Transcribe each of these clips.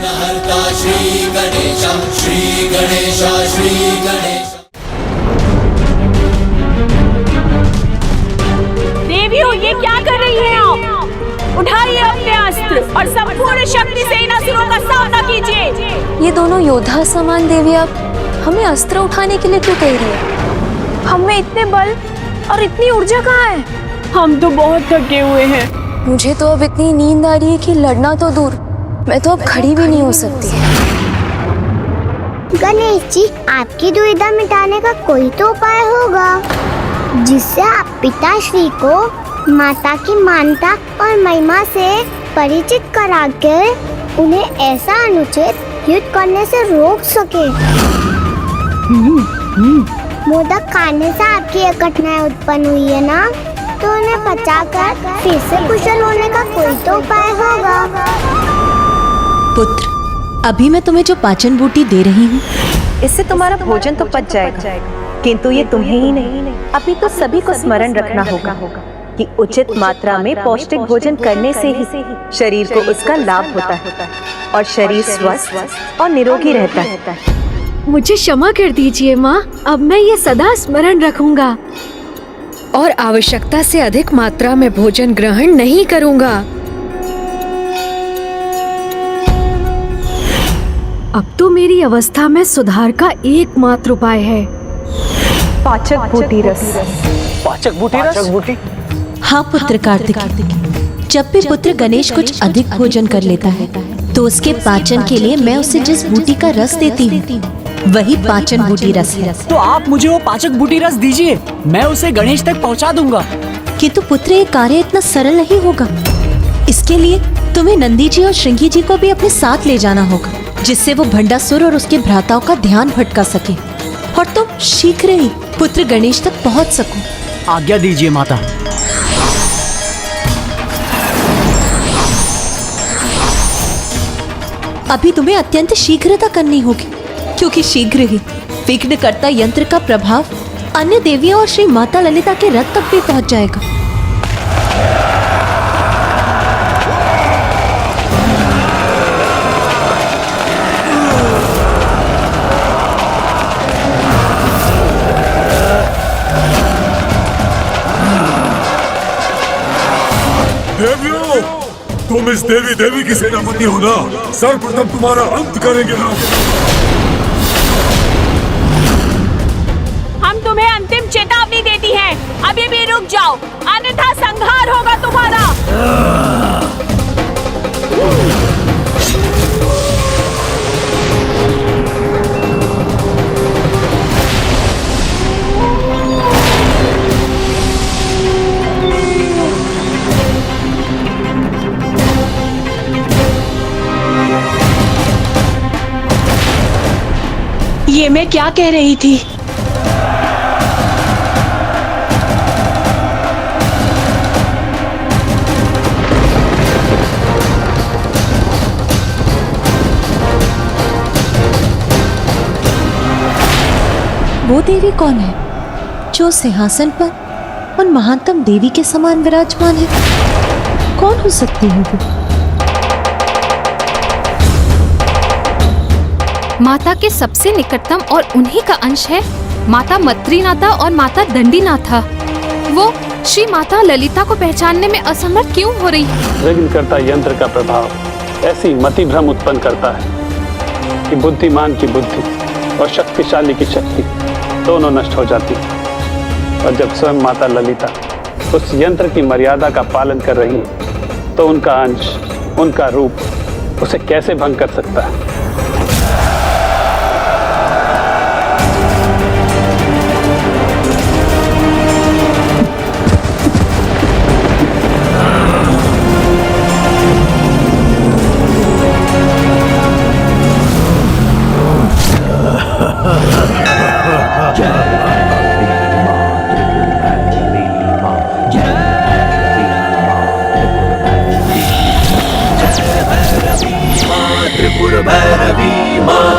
विघ्नहर्ता श्री गणेश, श्री गणेश, श्री गणेश। देवियों, ये क्या कर रही हैं आप? उठाइए अपने अस्त्र और संपूर्ण शक्ति से इन असुरों का सामना कीजिए। ये दोनों योद्धा समान देवियां हमें अस्त्र उठाने के लिए क्यों कह रही है? हम में इतने बल और इतनी ऊर्जा कहाँ है? हम तो बहुत थके हुए हैं। मुझे तो अब इतनी नींद आ रही है कि लड़ना तो दूर, मैं तो अब खड़ी भी नहीं हो सकती। गणेश जी, आपकी दुविधा मिटाने का कोई तो उपाय होगा जिससे आप पिताश्री को माता की मानता और महिमा से परिचित करा के उन्हें ऐसा अनुचित युद्ध करने से रोक सके। मोदक खाने से आपकी ये कठिनाई उत्पन्न हुई है ना, तो उन्हें पचाकर फिर से कुशल होने का कोई तो उपाय होगा। पुत्र, अभी मैं तुम्हें जो पाचन बूटी दे रही हूँ, इससे तुम्हारा भोजन तो पच जाएगा, किंतु ये तुम्हें ही नहीं, अभी तो सभी को स्मरण रखना होगा कि उचित मात्रा में पौष्टिक भोजन करने से ही शरीर को उसका लाभ होता है और शरीर स्वस्थ और निरोगी रहता है। मुझे क्षमा कर दीजिए माँ, अब मैं ये सदा स्मरण रखूंगा और आवश्यकता से अधिक मात्रा में भोजन ग्रहण नहीं करूंगा। अब तो मेरी अवस्था में सुधार का एकमात्र उपाय है पाचक बूटी रस। पाचक बूटी रस? हाँ पुत्र कार्तिकेय, जब भी पुत्र गणेश कुछ अधिक भोजन कर लेता है तो उसके पाचन के लिए मैं उसे जिस बूटी का रस देती हूँ वही पाचन बूटी रस है। तो आप मुझे वो पाचक बूटी रस दीजिए, मैं उसे गणेश तक पहुंचा दूंगा। किंतु पुत्र, ये कार्य इतना सरल नहीं होगा। इसके लिए तुम्हें नंदी जी और श्रृंगी जी को भी अपने साथ ले जाना होगा, जिससे वो भंडासुर और उसके भ्राताओं का ध्यान भटका सके और तुम शीघ्र ही पुत्र गणेश तक पहुंच सको। आज्ञा दीजिए माता। अभी तुम्हें अत्यंत शीघ्रता करनी होगी, क्योंकि शीघ्र ही विघ्नकर्ता यंत्र का प्रभाव अन्य देवियों और श्री माता ललिता के रथ तक भी पहुंच जाएगा। देवियों, तुम इस देवी की सेनापति हो ना, सर्वप्रथम तुम्हारा अंत करेंगे ना। हम तुम्हें अंतिम चेतावनी देती हैं, अभी भी रुक जाओ, अन्यथा संहार होगा तुम्हारा। ये मैं क्या कह रही थी? वो देवी कौन है जो सिंहासन पर उन महानतम देवी के समान विराजमान है? कौन हो सकती है वो? माता के सबसे निकटतम और उन्हीं का अंश है माता मत्रीनाथा और माता दंडीनाथा। वो श्री माता ललिता को पहचानने में असमर्थ क्यों हो रही है? विघ्नकर्ता यंत्र का प्रभाव ऐसी मति भ्रम उत्पन्न करता है कि बुद्धिमान की बुद्धि और शक्तिशाली की शक्ति दोनों नष्ट हो जाती है। और जब स्वयं माता ललिता उस यंत्र की मर्यादा का पालन कर रही है तो उनका अंश, उनका रूप उसे कैसे भंग कर सकता है? भैरवी माँ।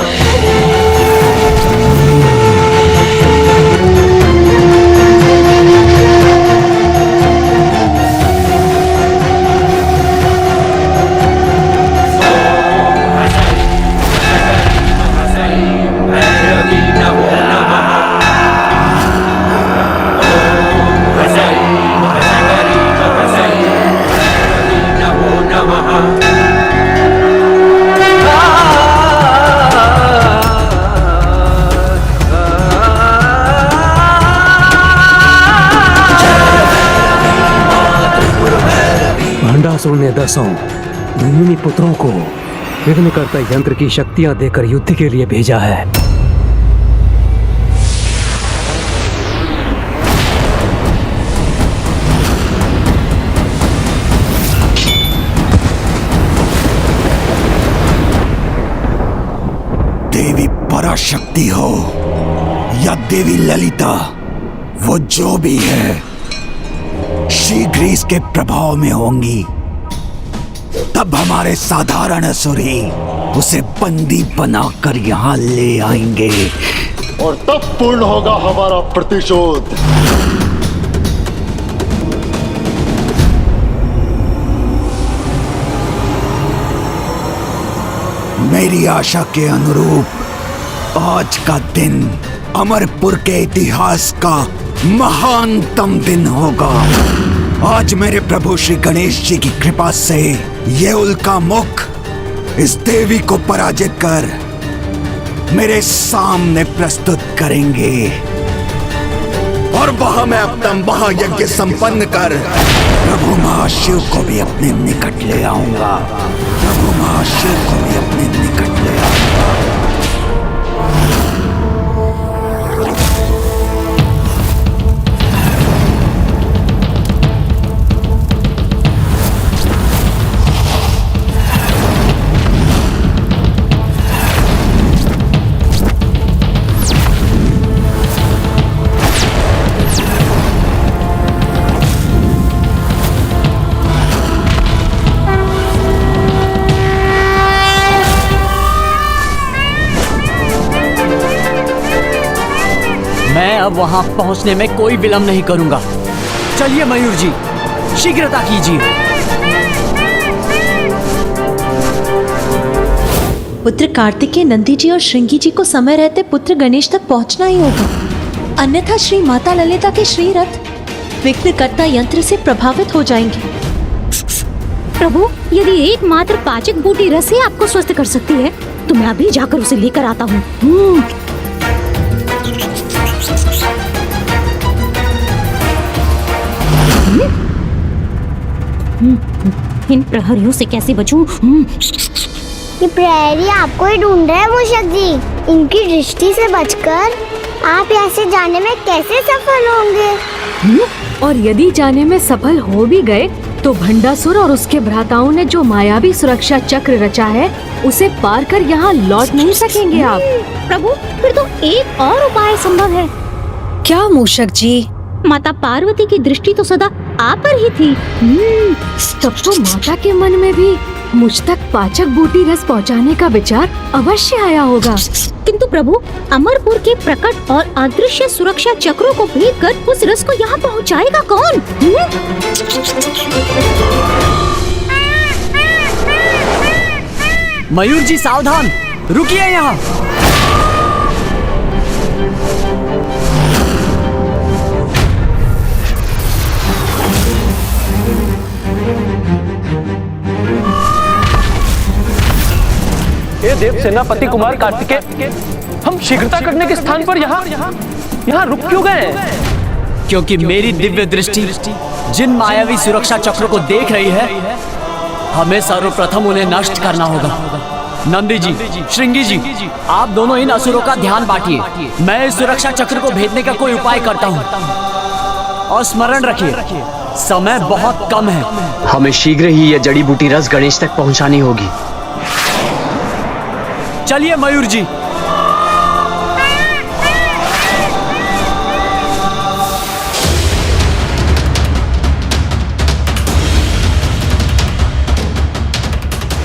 10 भूमि पुत्रों को विघ्नकर्ता यंत्र की शक्तियां देकर युद्ध के लिए भेजा है। देवी पराशक्ति हो या देवी ललिता, वो जो भी है शीघ्र ही इसके प्रभाव में होंगी। तब हमारे साधारण असुर ही उसे बंदी बनाकर यहाँ ले आएंगे और तब पूर्ण होगा हमारा प्रतिशोध। मेरी आशा के अनुरूप आज का दिन अमरपुर के इतिहास का महानतम दिन होगा। आज मेरे प्रभु श्री गणेश जी की कृपा से ये उल्का मुख इस देवी को पराजित कर मेरे सामने प्रस्तुत करेंगे और वहां मैं अपना महायज्ञ संपन्न कर प्रभु महाशिव को भी अपने निकट ले आऊंगा। प्रभु महाशिव को भी अपने निकट ले आऊंगा। मैं अब वहां पहुंचने में कोई विलंब नहीं करूंगा। चलिए मयूर जी, शीघ्रता कीजिए। पुत्र कार्तिकेय नंदी जी और श्रृंगी जी को समय रहते पुत्र गणेश तक पहुंचना ही होगा, अन्यथा श्री माता ललिता के श्री रथ विघ्नकर्ता यंत्र से प्रभावित हो जाएंगे। प्रभु, यदि एकमात्र पाचक बूटी रस ही आपको स्वस्थ कर सकती है तो मैं अभी जाकर उसे लेकर आता हूँ। इन प्रहरियों से कैसे बचूं? ये प्रहरी आपको ही ढूंढ रहे हैं मूषक जी। इनकी दृष्टि से बचकर आप यहाँ से जाने में कैसे सफल होंगे? और यदि जाने में सफल हो भी गए तो भंडासुर और उसके भ्राताओं ने जो मायावी सुरक्षा चक्र रचा है उसे पार कर यहाँ लौट नहीं सकेंगे आप। प्रभु, फिर तो एक और उपाय संभव है। क्या मूषक जी? माता पार्वती की दृष्टि तो सदा आप पर ही थी। तब तो माता के मन में भी मुझ तक पाचक बूटी रस पहुंचाने का विचार अवश्य आया होगा। किंतु प्रभु, अमरपुर के प्रकट और अदृश्य सुरक्षा चक्रों को भेदकर उस रस को यहाँ पहुँचाएगा कौन? मयूर जी सावधान, रुकिए यहाँ। ये देव सेनापति कुमार कार्तिकेय, हम शीघ्रता करने के स्थान पर यहाँ रुक क्यों गए? क्योंकि मेरी दिव्य दृष्टि जिन मायावी सुरक्षा चक्रों को देख रही है, हमें सर्वप्रथम उन्हें नष्ट करना होगा। नंदी जी, श्रृंगी जी, आप दोनों इन असुरों का ध्यान बांटिए। मैं इस सुरक्षा चक्र को भेदने का कोई उपाय करता हूँ। और स्मरण रखिए, समय बहुत कम है। हमें शीघ्र ही यह जड़ी बूटी रस गणेश तक पहुँचानी होगी। चलिए मयूर जी।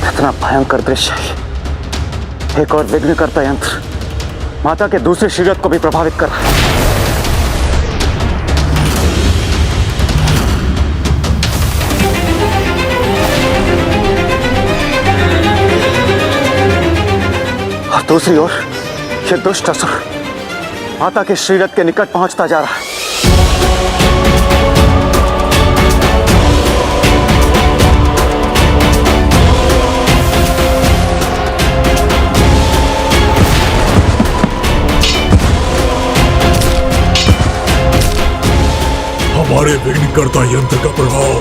कितना भयंकर दृश्य है। एक और विघ्नकर्ता यंत्र माता के दूसरे शरीर को भी प्रभावित कर रहा है। और दूसरी ओर ये दुष्ट असुर माता के शरीर के निकट पहुंचता जा रहा है। हमारे विघ्नकर्ता यंत्र का प्रभाव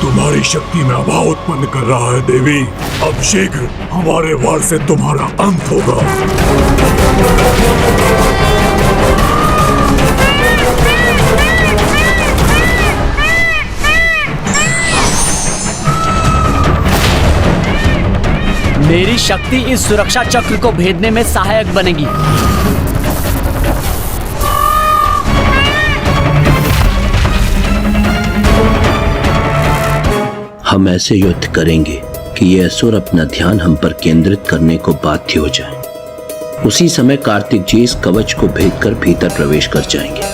तुम्हारी शक्ति में अभाव उत्पन्न कर रहा है देवी। अब शीघ्र हमारे वार से तुम्हारा अंत होगा। मेरी शक्ति इस सुरक्षा चक्र को भेदने में सहायक बनेगी। हम ऐसे युद्ध करेंगे कि ये असुर अपना ध्यान हम पर केंद्रित करने को बाध्य हो जाएं। उसी समय कार्तिक जी इस कवच को भेदकर भीतर प्रवेश कर जाएंगे।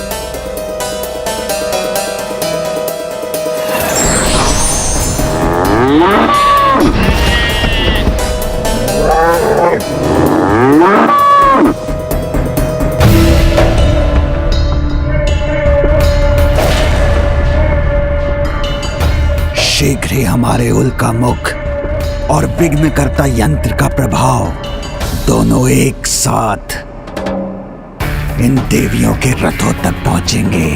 शीघ्र ही हमारे उल्का मुख और विघ्नकर्ता यंत्र का प्रभाव दोनों एक साथ इन देवियों के रथों तक पहुंचेंगे।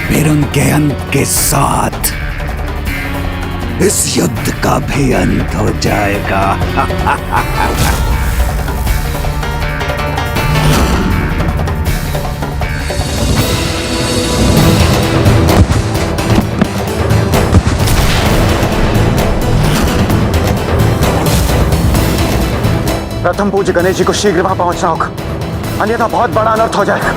फिर उनके अंत के साथ इस युद्ध का भी अंत हो जाएगा। प्रथम पूज्य गणेश जी को शीघ्र वहां पहुंचना होगा, अन्यथा बहुत बड़ा अनर्थ हो जाएगा।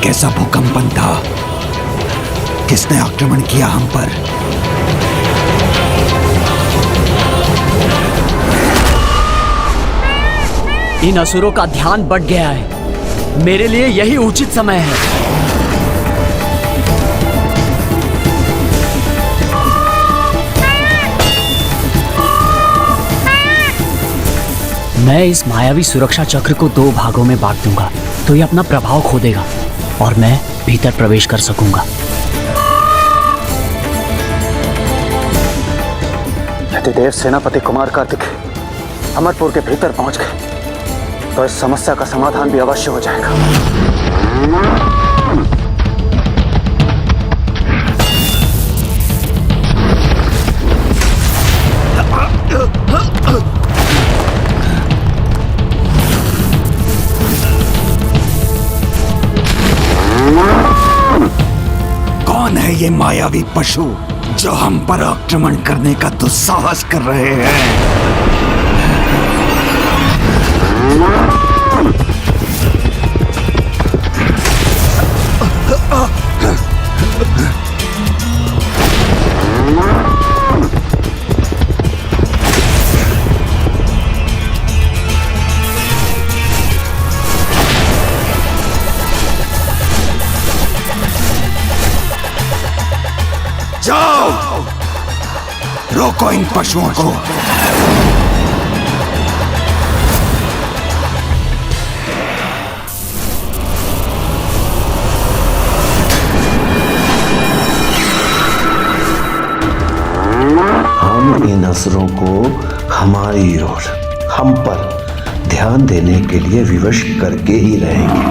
कैसा भूकंपन था? किसने आक्रमण किया हम पर? इन असुरों का ध्यान बढ़ गया है। मेरे लिए यही उचित समय है। मैं इस मायावी सुरक्षा चक्र को 2 भागों में बांट दूंगा, तो ये अपना प्रभाव खो देगा और मैं भीतर प्रवेश कर सकूंगा। यदि देव सेनापति कुमार कार्तिक अमरपुर के भीतर पहुंच गए तो इस समस्या का समाधान भी अवश्य हो जाएगा। कौन है ये मायावी पशु जो हम पर आक्रमण करने का दुस्साहस कर रहे हैं? जाओ, रोको इन पशुओं को। हम इन असुरों को हमारी ओर, हम पर ध्यान देने के लिए विवश करके ही रहेंगे।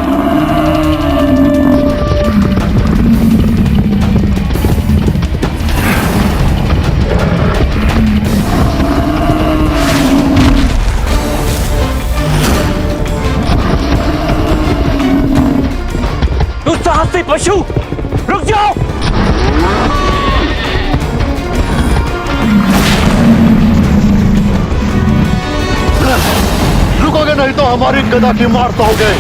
साहसी पशु, रुक जाओ। रुकोगे नहीं तो हमारी गदा की मार सहोगे।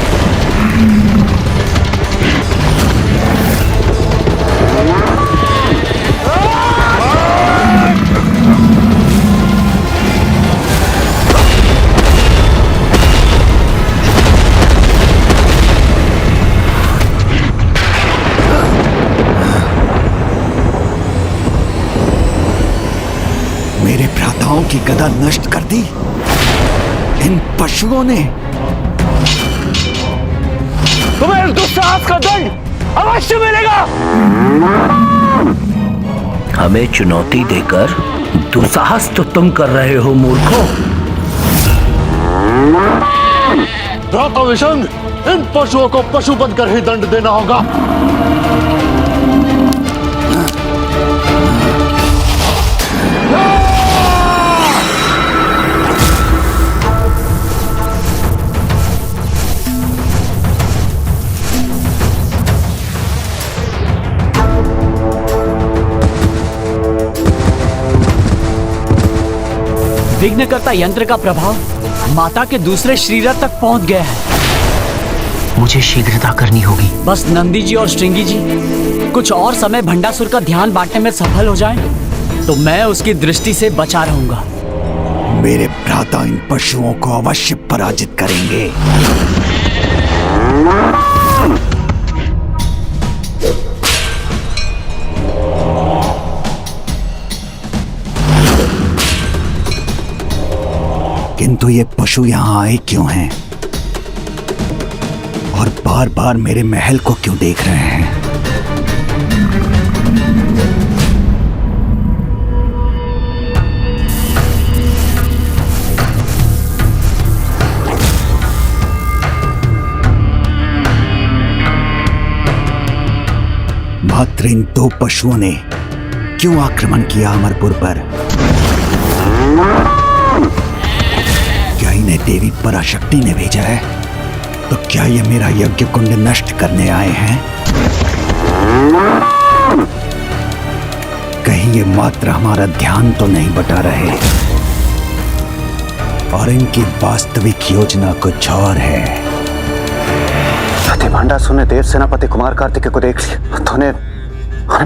भ्राताओं की गदा नष्ट कर दी इन पशुओं ने। तुम्हें इस दुस्साहस का दंड अवश्य मिलेगा। हमें चुनौती देकर दुस्साहस तो तुम कर रहे हो मूर्खों। भ्राता विशंग, इन पशुओं को पशु बनकर ही दंड देना होगा। विघ्नकर्ता यंत्र का प्रभाव माता के दूसरे शरीर तक पहुंच गया है। मुझे शीघ्रता करनी होगी। बस नंदी जी और श्रृंगी जी कुछ और समय भंडासुर का ध्यान बांटने में सफल हो जाएं, तो मैं उसकी दृष्टि से बचा रहूंगा। मेरे भ्राता इन पशुओं को अवश्य पराजित करेंगे। किंतु ये पशु यहां आए क्यों हैं? और बार बार मेरे महल को क्यों देख रहे हैं? मात्र इन दो पशुओं ने क्यों आक्रमण किया अमरपुर पर? क्या इन्हें देवी पराशक्ति ने भेजा है? तो क्या ये मेरा यज्ञ कुंड नष्ट करने आए हैं? कहीं ये मात्र हमारा ध्यान तो नहीं बटा रहे और इनकी वास्तविक योजना कुछ और है। सती भंडासुर ने देव सेनापति कुमार कार्तिकेय को देख लिया तो उन्हें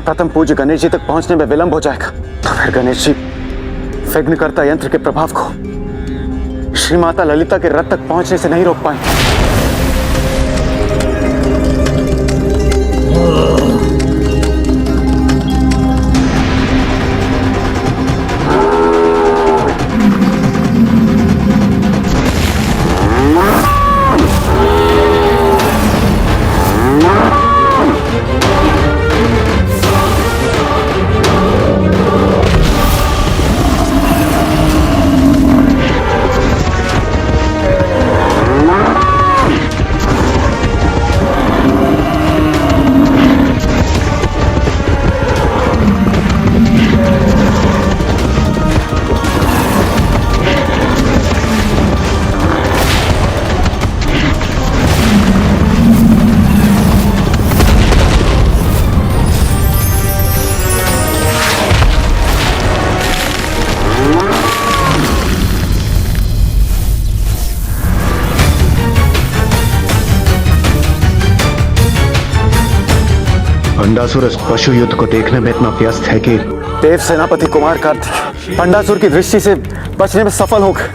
प्रथम पूज्य गणेश जी तक पहुंचने में विलंब हो जाएगा। तो फिर गणेश जी विघ्नकर्ता यंत्र के प्रभाव को श्री माता ललिता के रथ तक पहुंचने से नहीं रोक पाए। भंडासुर इस पशु युद्ध को देखने में इतना व्यस्त है कि देव सेनापति कुमार कार्तिक भंडासुर की दृष्टि से बचने में सफल हो गए।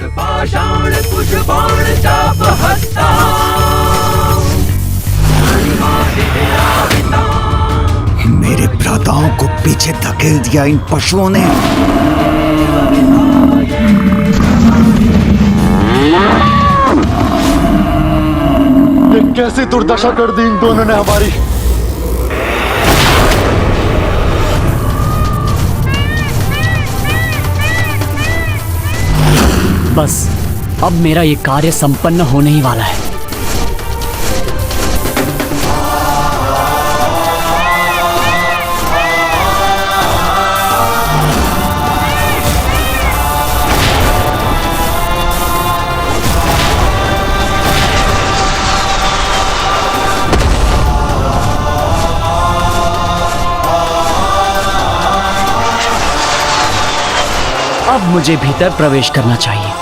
मेरे भ्राताओं को पीछे धकेल दिया इन पशुओं ने। ये कैसी दुर्दशा कर दी इन दोनों ने हमारी। बस अब मेरा ये कार्य संपन्न होने ही वाला है। अब मुझे भीतर प्रवेश करना चाहिए।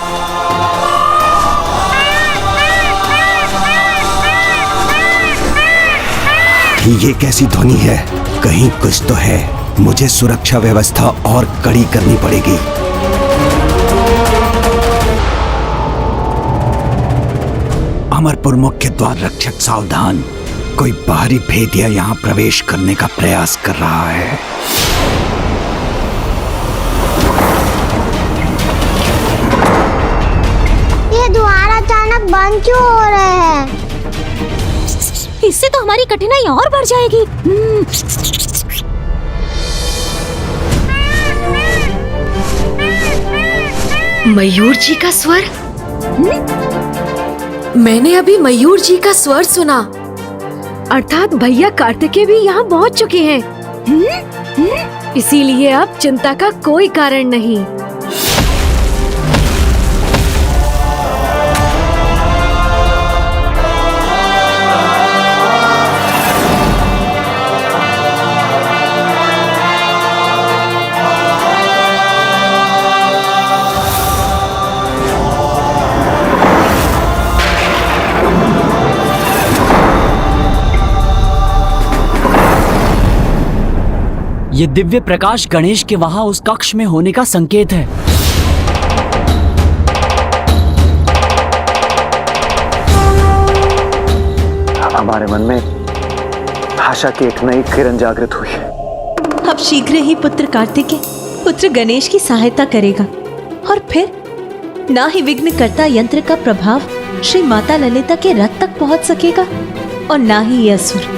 ये कैसी ध्वनि है? कहीं कुछ तो है। मुझे सुरक्षा व्यवस्था और कड़ी करनी पड़ेगी। अमरपुर मुख्य द्वार रक्षक सावधान, कोई बाहरी भेदिया यहाँ प्रवेश करने का प्रयास कर रहा है। क्यों हो रहे हैं? इससे तो हमारी कठिनाई और बढ़ जाएगी। मयूर जी का स्वर? मैंने अभी मयूर जी का स्वर सुना। अर्थात भैया कार्तिकेय भी यहाँ पहुँच चुके हैं। इसीलिए अब चिंता का कोई कारण नहीं। ये दिव्य प्रकाश गणेश के वहां उस कक्ष में होने का संकेत है। हमारे मन में आशा की एक नई किरण जागृत हुई है। अब शीघ्र ही पुत्र कार्तिकेय पुत्र गणेश की सहायता करेगा और फिर ना ही विघ्नकर्ता यंत्र का प्रभाव श्री माता ललिता के रथ तक पहुंच सकेगा और ना ही ये असुर।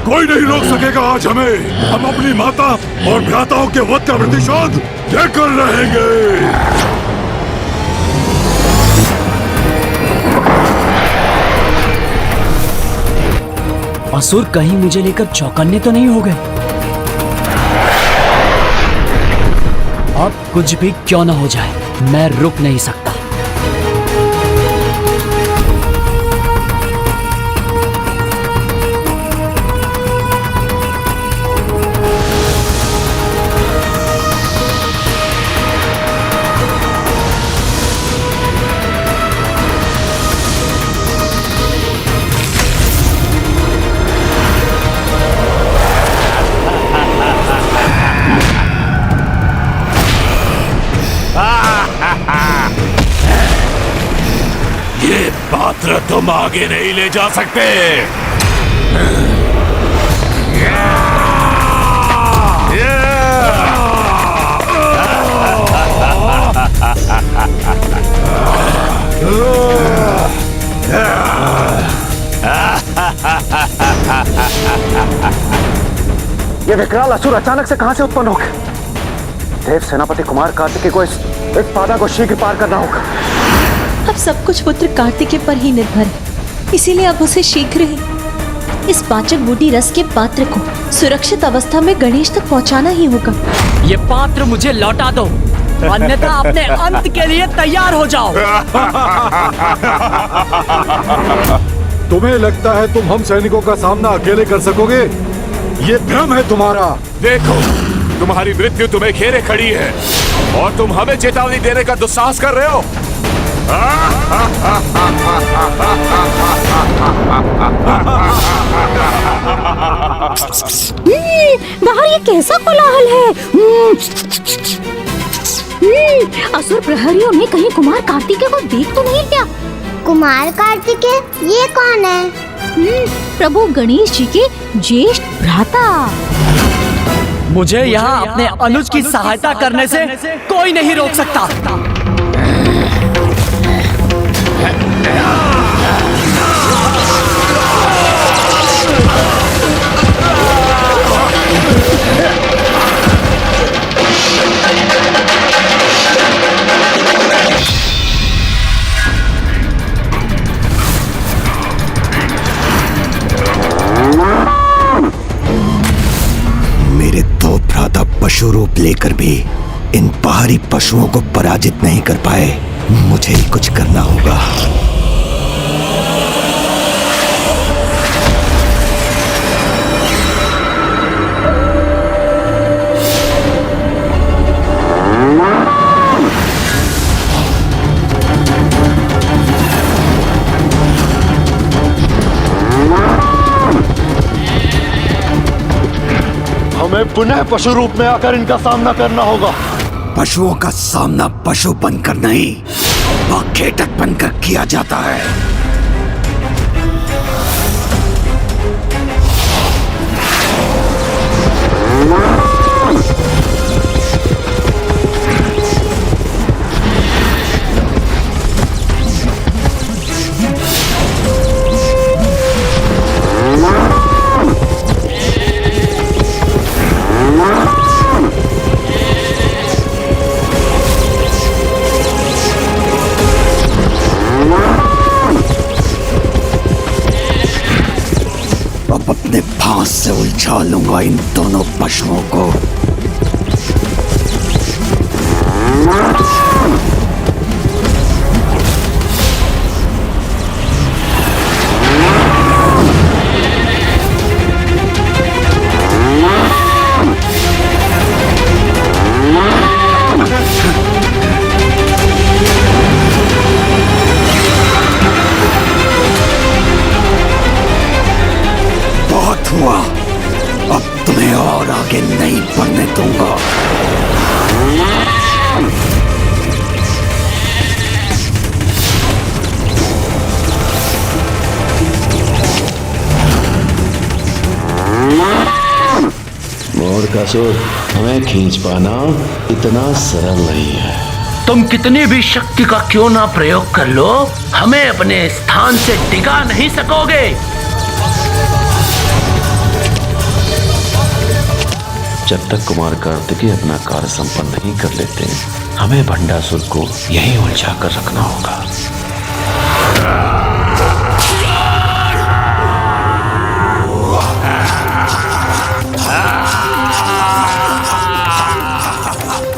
कोई नहीं रोक सकेगा आज हमें। हम अपनी माता और भ्राताओं के वध का प्रतिशोध लेकर रहेंगे। असुर कहीं मुझे लेकर चौकन्ने तो नहीं हो गए? अब कुछ भी क्यों न हो जाए, मैं रुक नहीं सकता। ये पात्र तुम आगे नहीं ले जा सकते। ये विकराल असुर अचानक से कहां से उत्पन्न हो गए? देव सेनापति कुमार कार्तिकेय को इस बाधा को शीघ्र पार करना होगा। अब सब कुछ पुत्र कार्तिकेय पर ही निर्भर है, इसीलिए अब उसे शीघ्र ही इस पाचक बूटी रस के पात्र को सुरक्षित अवस्था में गणेश तक पहुंचाना ही होगा। ये पात्र मुझे लौटा दो, अन्यथा अपने अंत के लिए तैयार हो जाओ। तुम्हें लगता है तुम हम सैनिकों का सामना अकेले कर सकोगे? ये भ्रम है तुम्हारा। देखो, तुम्हारी मृत्यु तुम्हें घेरे खड़ी है और तुम हमें चेतावनी देने का दुस्साहस कर रहे हो। बाहर ये कैसा कोलाहल है? असुर प्रहरियों में कहीं कुमार कार्तिकेय को देख तो नहीं क्या? कुमार कार्तिकेय ये कौन है? प्रभु गणेश जी के ज्येष्ठ भ्राता। मुझे यहाँ अपने अनुज की सहायता करने से कोई नहीं रोक सकता। मेरे दो भ्राता पशु रूप लेकर भी इन बाहरी पशुओं को पराजित नहीं कर पाए। मुझे ही कुछ करना होगा। हमें पुनः पशु रूप में आकर इनका सामना करना होगा। पशुओं का सामना पशु बनकर नहीं, बाखेटक बनकर किया जाता है। से उलझा लूंगा इन दोनों पशुओं को। बहुत हुआ, अब तुम्हें और आगे नहीं बढ़ने दूंगा। मोरकासुर, हमें खींच पाना इतना सरल नहीं है। तुम कितनी भी शक्ति का क्यों ना प्रयोग कर लो, हमें अपने स्थान से डिगा नहीं सकोगे। जब तक कुमार कार्तिकेय अपना कार्य संपन्न नहीं कर लेते, हमें भंडासुर को यहीं उलझा कर रखना होगा।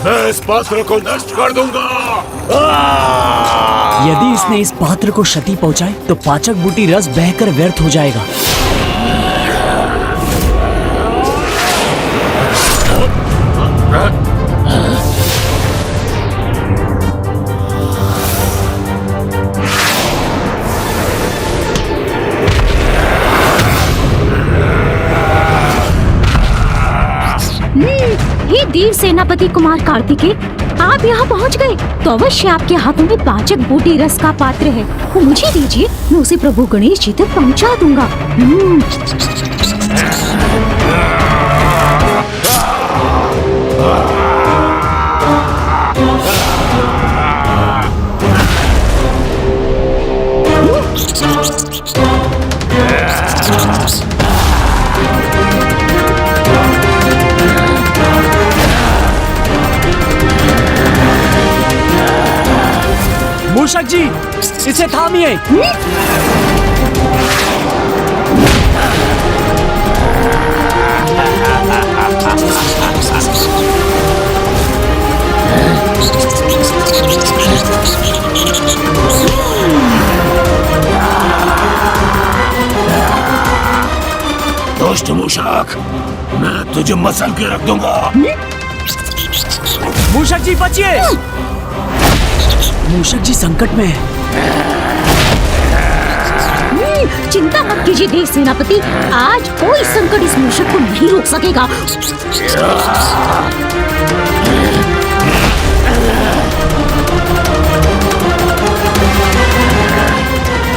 मैं इस पात्र को नष्ट कर दूंगा। यदि इसने इस पात्र को क्षति पहुंचाई तो पाचक बूटी रस बहकर व्यर्थ हो जाएगा। हे देव सेनापति कुमार कार्तिकेय, आप यहाँ पहुँच गए तो अवश्य आपके हाथों में पाचक बूटी रस का पात्र है, वो मुझे दीजिए, मैं उसे प्रभु गणेश जी तक पहुँचा दूंगा। मूषक जी, इसे थामिए। दुष्ट मूषक, मैं तुझे मसल के रख दूंगा। मूषक जी बचिए, मूषक जी संकट में है। चिंता मत कीजिए देव सेनापति, आज कोई संकट इस मूषक को नहीं रोक सकेगा।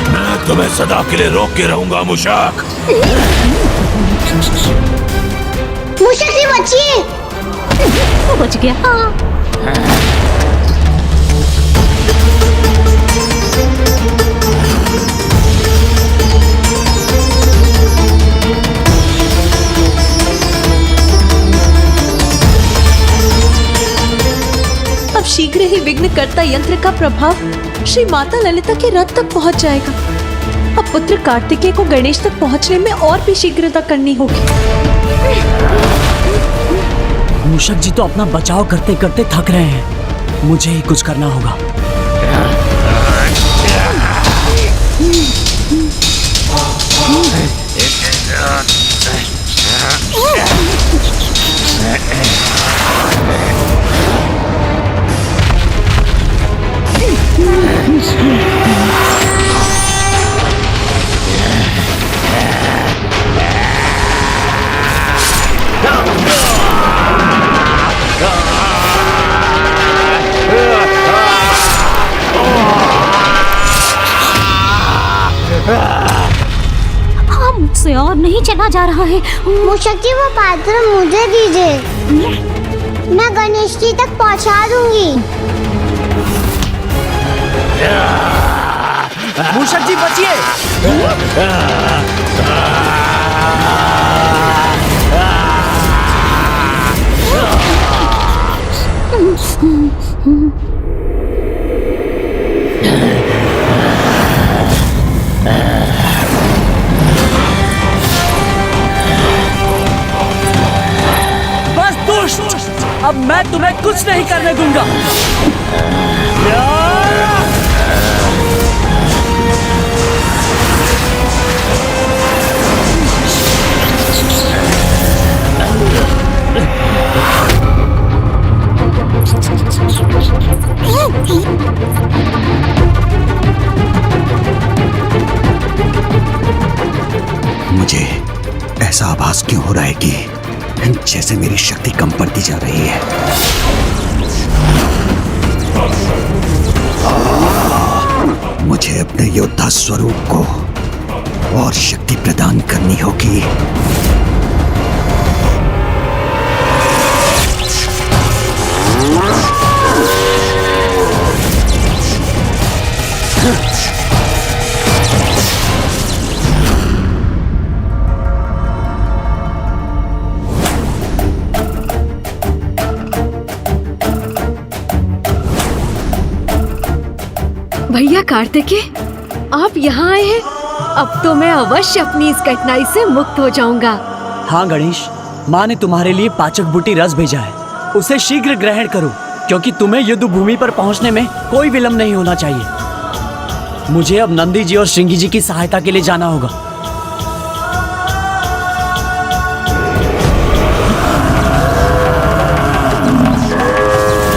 मैं तुम्हें सदा के लिए रोक के रहूंगा मूषक। मूषक से बचिए। वो बच गया। अब शीघ्र ही विघ्नकर्ता यंत्र का प्रभाव श्री माता ललिता के रथ तक पहुंच जाएगा। अब पुत्र कार्तिकेय को गणेश तक पहुंचने में और भी शीघ्रता करनी होगी। मूषक जी तो अपना बचाव करते करते थक रहे हैं, मुझे ही कुछ करना होगा। मुझसे और नहीं चला जा रहा है। मूषक जी, वो पात्र मुझे दीजिए, मैं गणेश जी तक पहुंचा दूंगी। मूषक जी बचिए। तुम्हें कुछ नहीं करने दूंगा। मुझे ऐसा आभास क्यों हो रहा है कि जैसे मेरी शक्ति कम पड़ती जा रही है। मुझे अपने योद्धा स्वरूप को और शक्ति प्रदान करनी होगी। भैया कार्तिकेय, आप यहाँ आए हैं। अब तो मैं अवश्य अपनी इस कठिनाई से मुक्त हो जाऊंगा। हाँ गणेश, माँ ने तुम्हारे लिए पाचक बूटी रस भेजा है, उसे शीघ्र ग्रहण करो, क्योंकि तुम्हें युद्ध भूमि पर पहुँचने में कोई विलंब नहीं होना चाहिए। मुझे अब नंदी जी और श्रृंगी जी की सहायता के लिए जाना होगा।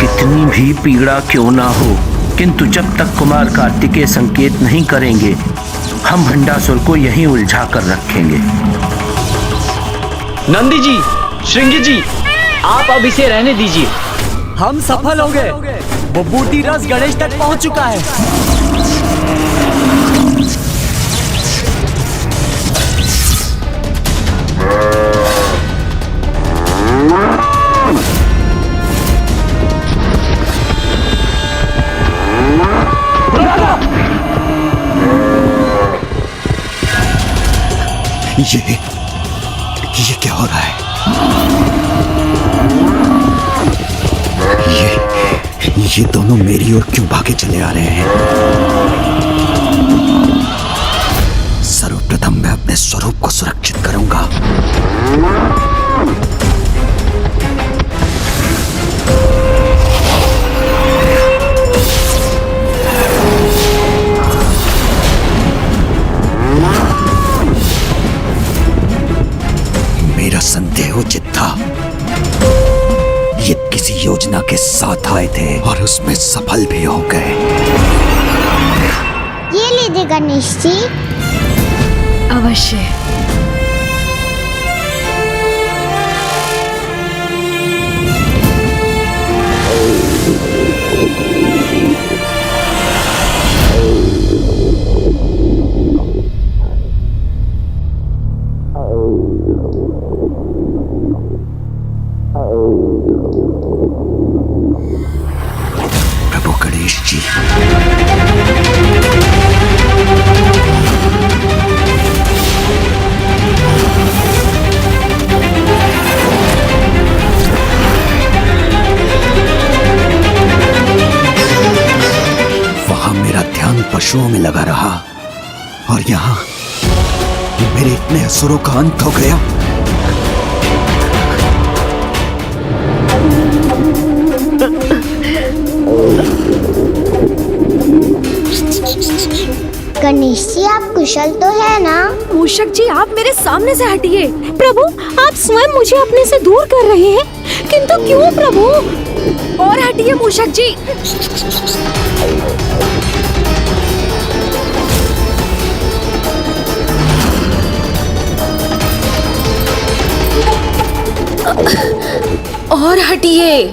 कितनी भी पीड़ा क्यों ना हो, किंतु जब तक कुमार कार्तिकेय संकेत नहीं करेंगे, हम भंडासुर को यहीं उलझा कर रखेंगे। नंदी जी, श्रृंगी जी, आप अब इसे रहने दीजिए। हम सफल हो गए। वो बूटी रस गणेश तक पहुंच चुका है। ये क्या हो रहा है? ये दोनों मेरी ओर क्यों भागे चले आ रहे हैं? सर्वप्रथम मैं अपने स्वरूप को सुरक्षित करूंगा। मेरा संदेह उचित था। ये किसी योजना के साथ आए थे और उसमें सफल भी हो गए। ये लीजिए गणेश जी। अवश्य। प्रभु गणेश जी, वहां मेरा ध्यान पशुओं में लगा रहा और यहाँ मेरे इतने असुरों का अंत हो गया। गणेश जी, आप कुशल तो है ना? मूषक जी, आप मेरे सामने से हटिए। प्रभु, आप स्वयं मुझे अपने से दूर कर रहे हैं, किंतु क्यों प्रभु? और हटिए मूषक जी। और हटिए।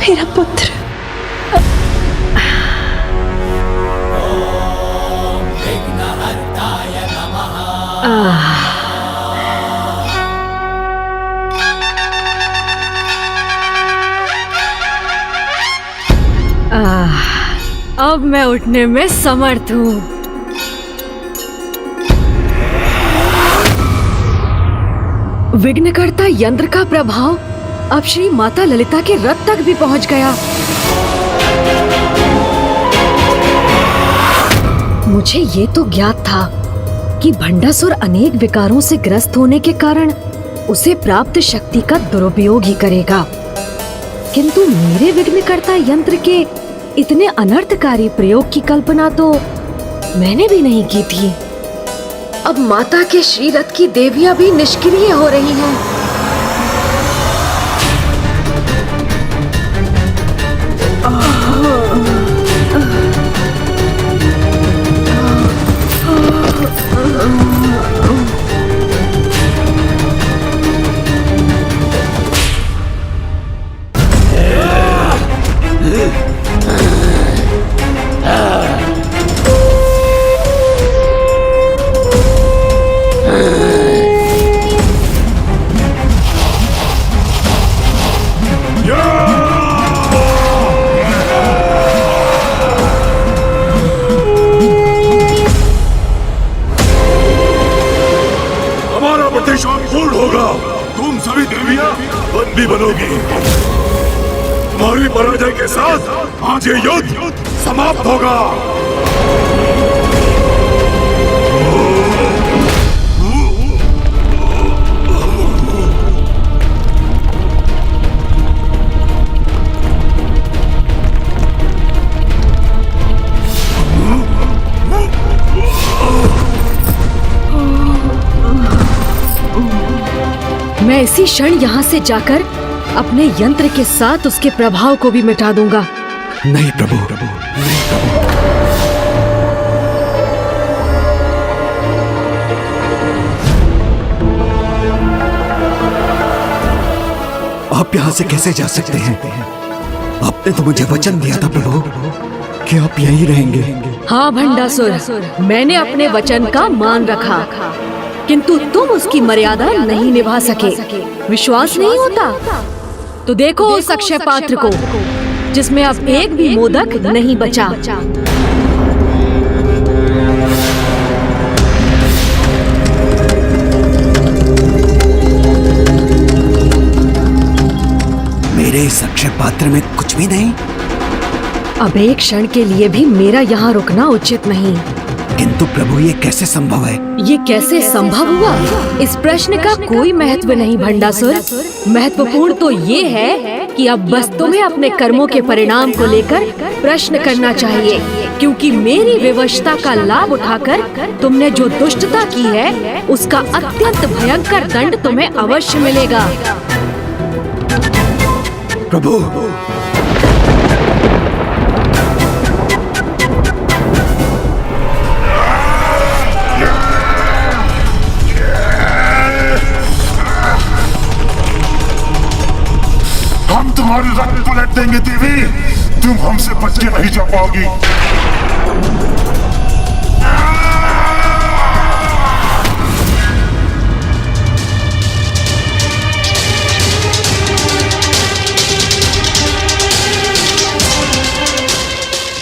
मेरा पुत्र। अब मैं उठने में समर्थ हूँ। विघ्नकर्ता यंत्र का प्रभाव अब श्री माता ललिता के रथ तक भी पहुंच गया। मुझे ये तो ज्ञात था कि भंडासुर अनेक विकारों से ग्रस्त होने के कारण उसे प्राप्त शक्ति का दुरुपयोग ही करेगा, किंतु मेरे विघ्नकर्ता यंत्र के इतने अनर्थकारी प्रयोग की कल्पना तो मैंने भी नहीं की थी। अब माता के श्री रथ की देवियां भी निष्क्रिय हो रही हैं। पूर्ण होगा। तुम सभी देवियां बंदी बनोगी। तुम्हारी पराजय के साथ आज ये युद्ध समाप्त होगा। मैं इसी क्षण यहाँ से जाकर अपने यंत्र के साथ उसके प्रभाव को भी मिटा दूंगा। नहीं प्रभु, नहीं प्रभु। आप यहाँ से कैसे जा सकते हैं? आपने तो मुझे वचन दिया था प्रभु कि आप यहीं रहेंगे। हाँ भंडासुर, मैंने अपने वचन का मान रखा, किंतु तुम उसकी मर्यादा नहीं निभा सके। विश्वास नहीं होता तो देखो उस अक्षय पात्र को जिसमें अब एक भी मोदक नहीं बचा। मेरे इस अक्षय पात्र में कुछ भी नहीं। अब एक क्षण के लिए भी मेरा यहाँ रुकना उचित नहीं। किंतु प्रभु ये कैसे संभव है? ये कैसे संभव हुआ? इस प्रश्न का कोई महत्व नहीं भंडासुर। महत्वपूर्ण तो ये है कि अब बस तुम्हें अपने कर्मों के परिणाम को लेकर प्रश्न करना चाहिए, क्योंकि मेरी विवशता का लाभ उठाकर तुमने जो दुष्टता की है उसका अत्यंत भयंकर दंड तुम्हें अवश्य मिलेगा। प्रभु, हम तुम्हारी रक्त पलट देंगे देवी। तुम हमसे बच के नहीं जा पाओगी।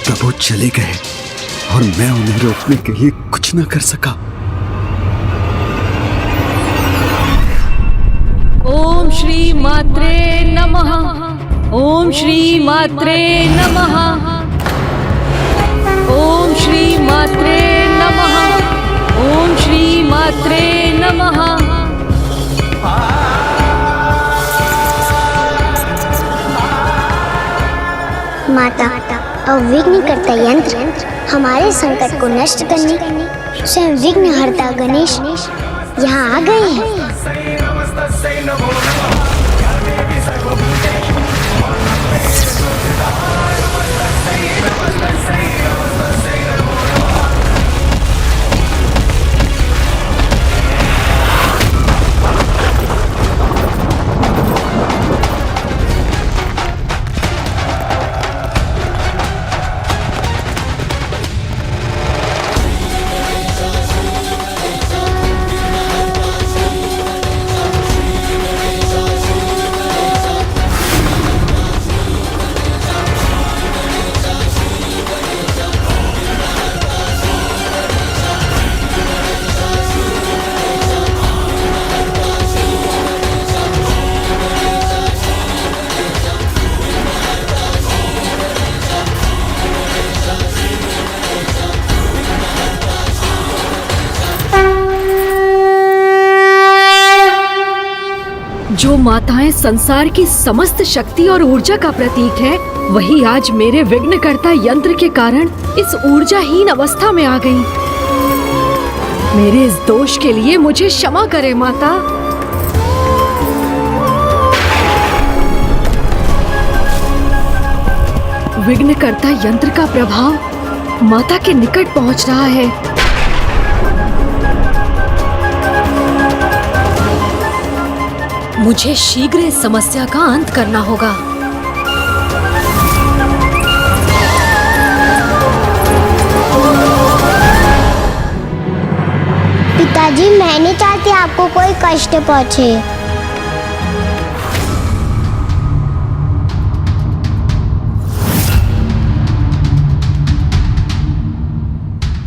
प्रभु चले गए और मैं उन्हें रोकने के लिए कुछ न कर सका। ओम श्री मात्रे नमः। ओम श्री मात्रे नमः। ओम श्री मात्रे नमः। ओम श्री मात्रे नमः। माता, अब विघ्नकर्ता यंत्र हमारे संकट को नष्ट करने स्वयं विघ्नहर्ता गणेश यहाँ आ गए हैं। जो माताएं संसार की समस्त शक्ति और ऊर्जा का प्रतीक है, वही आज मेरे विघ्नकर्ता यंत्र के कारण इस ऊर्जाहीन अवस्था में आ गई। मेरे इस दोष के लिए मुझे क्षमा करे माता। विघ्नकर्ता यंत्र का प्रभाव माता के निकट पहुंच रहा है। मुझे शीघ्र इस समस्या का अंत करना होगा। पिताजी, मैं नहीं चाहती आपको कोई कष्ट पहुंचे।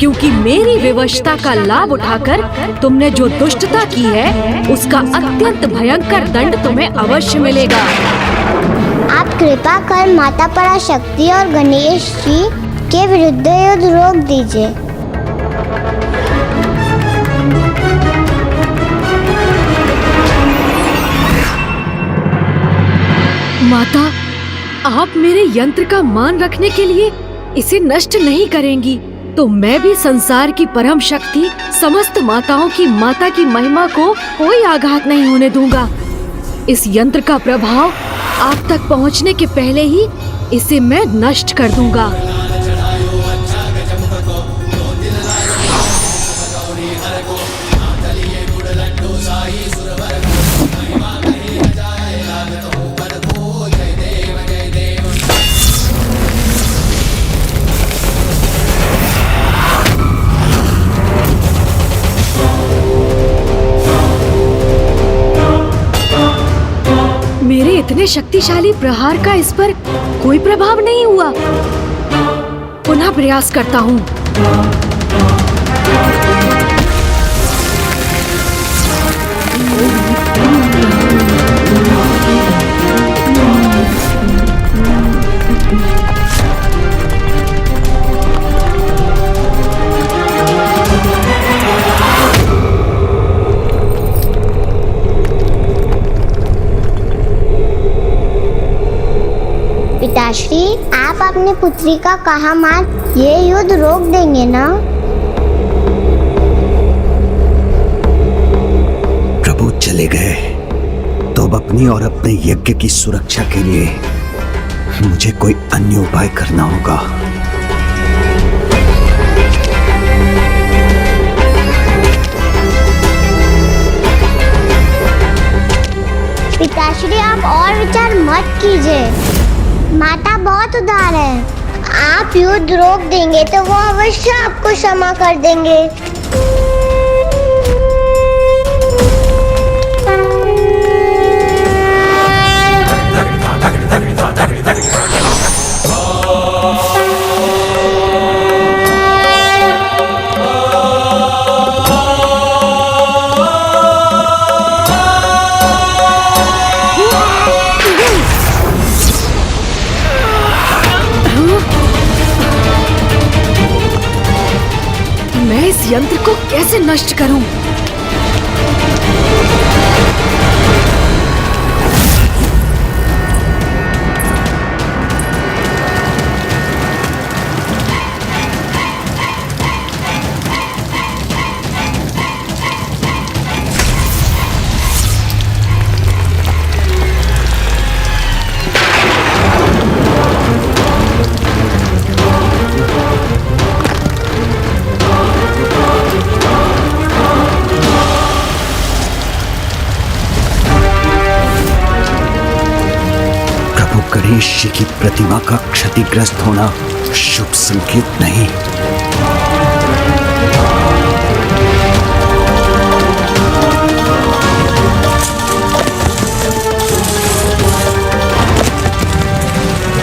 क्योंकि मेरी विवशता का लाभ उठाकर तुमने जो दुष्टता की है, उसका अत्यंत भयंकर दंड तुम्हें अवश्य मिलेगा। आप कृपा कर माता पराशक्ति और गणेश जी के विरुद्ध युद्ध रोक दीजिए। माता, आप मेरे यंत्र का मान रखने के लिए इसे नष्ट नहीं करेंगी, तो मैं भी संसार की परम शक्ति समस्त माताओं की माता की महिमा को कोई आघात नहीं होने दूंगा। इस यंत्र का प्रभाव आप तक पहुंचने के पहले ही इसे मैं नष्ट कर दूंगा। मेरे इतने शक्तिशाली प्रहार का इस पर कोई प्रभाव नहीं हुआ। पुनः प्रयास करता हूँ। पिताश्री, आप अपनी पुत्री का कहा मात ये युद्ध रोक देंगे ना? प्रभु चले गए तो अब अपनी और अपने यज्ञ की सुरक्षा के लिए मुझे कोई अन्य उपाय करना होगा। पिताश्री, आप और विचार मत कीजिए। माता बहुत उदार है। आप युद्ध रोक देंगे तो वो अवश्य आपको क्षमा कर देंगे। मैं इस यंत्र को कैसे नष्ट करूं? गणेश जी की प्रतिमा का क्षतिग्रस्त होना शुभ संकेत नहीं।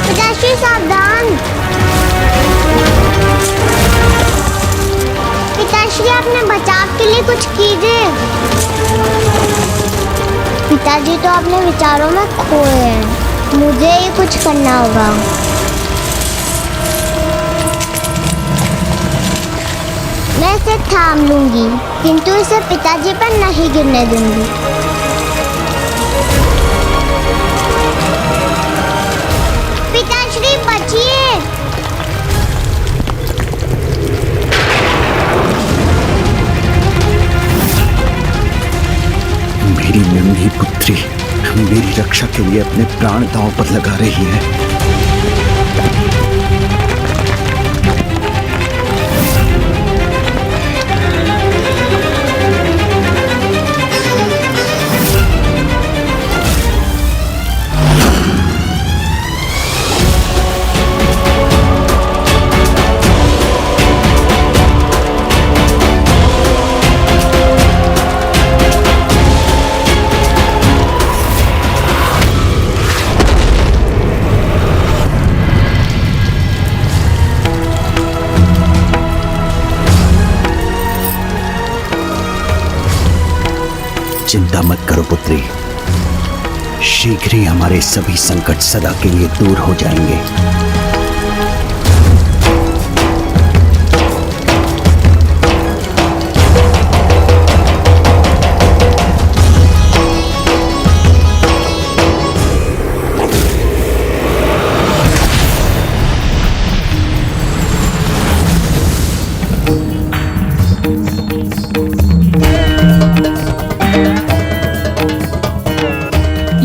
पिताश्री सावधान। पिताश्री, अपने बचाव के लिए कुछ कीजिए। पिताजी तो अपने विचारों में खोए हैं। मुझे ही कुछ करना होगा। मैं इसे थाम लूंगी, किंतु इसे पिताजी पर नहीं गिरने दूंगी। मेरी रक्षा के लिए अपने प्राण दांव पर लगा रही है। चिंता मत करो पुत्री, शीघ्र ही हमारे सभी संकट सदा के लिए दूर हो जाएंगे।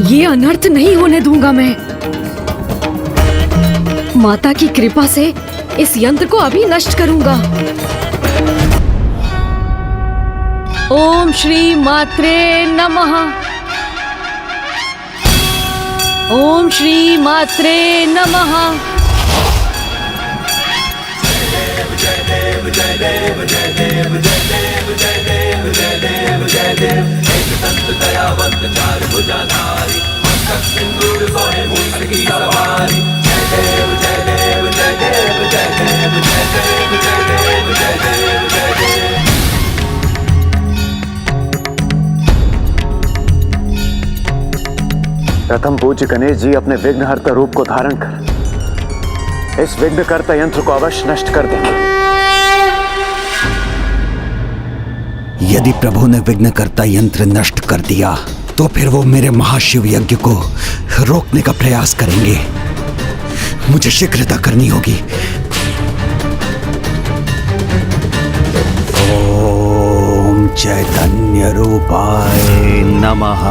ये अनर्थ नहीं होने दूंगा मैं। माता की कृपा से इस यंत्र को अभी नष्ट करूंगा। ओम श्री मात्रे नमः। ओम श्री मात्रे नमः। प्रथम पूज्य गणेश जी अपने विघ्नहर्ता रूप को धारण कर इस विघ्नकर्ता यंत्र को अवश्य नष्ट कर देंगे। यदि प्रभु ने विघ्नकर्ता यंत्र नष्ट कर दिया तो फिर वो मेरे महाशिव यज्ञ को रोकने का प्रयास करेंगे। मुझे शीघ्रता करनी होगी। ओम चैतन्य रूपाय नमः।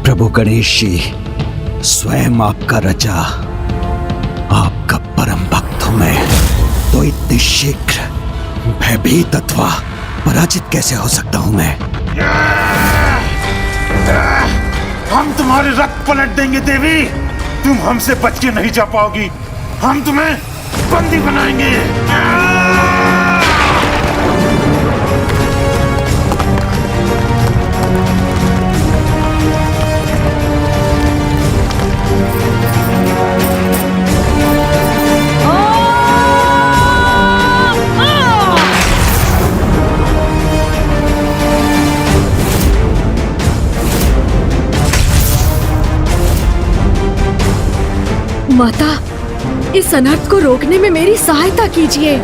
प्रभु गणेश जी, स्वयं आपका रचा, आपका परम भक्त हूं मैं, तो इतने शीघ्र भयभीत अथवा पराजित कैसे हो सकता हूं मैं? हम तुम्हारे रथ पलट देंगे देवी। तुम हमसे बच के नहीं जा पाओगी। हम तुम्हें बंदी बनाएंगे। माता, इस अनर्थ को रोकने में मेरी सहायता कीजिए।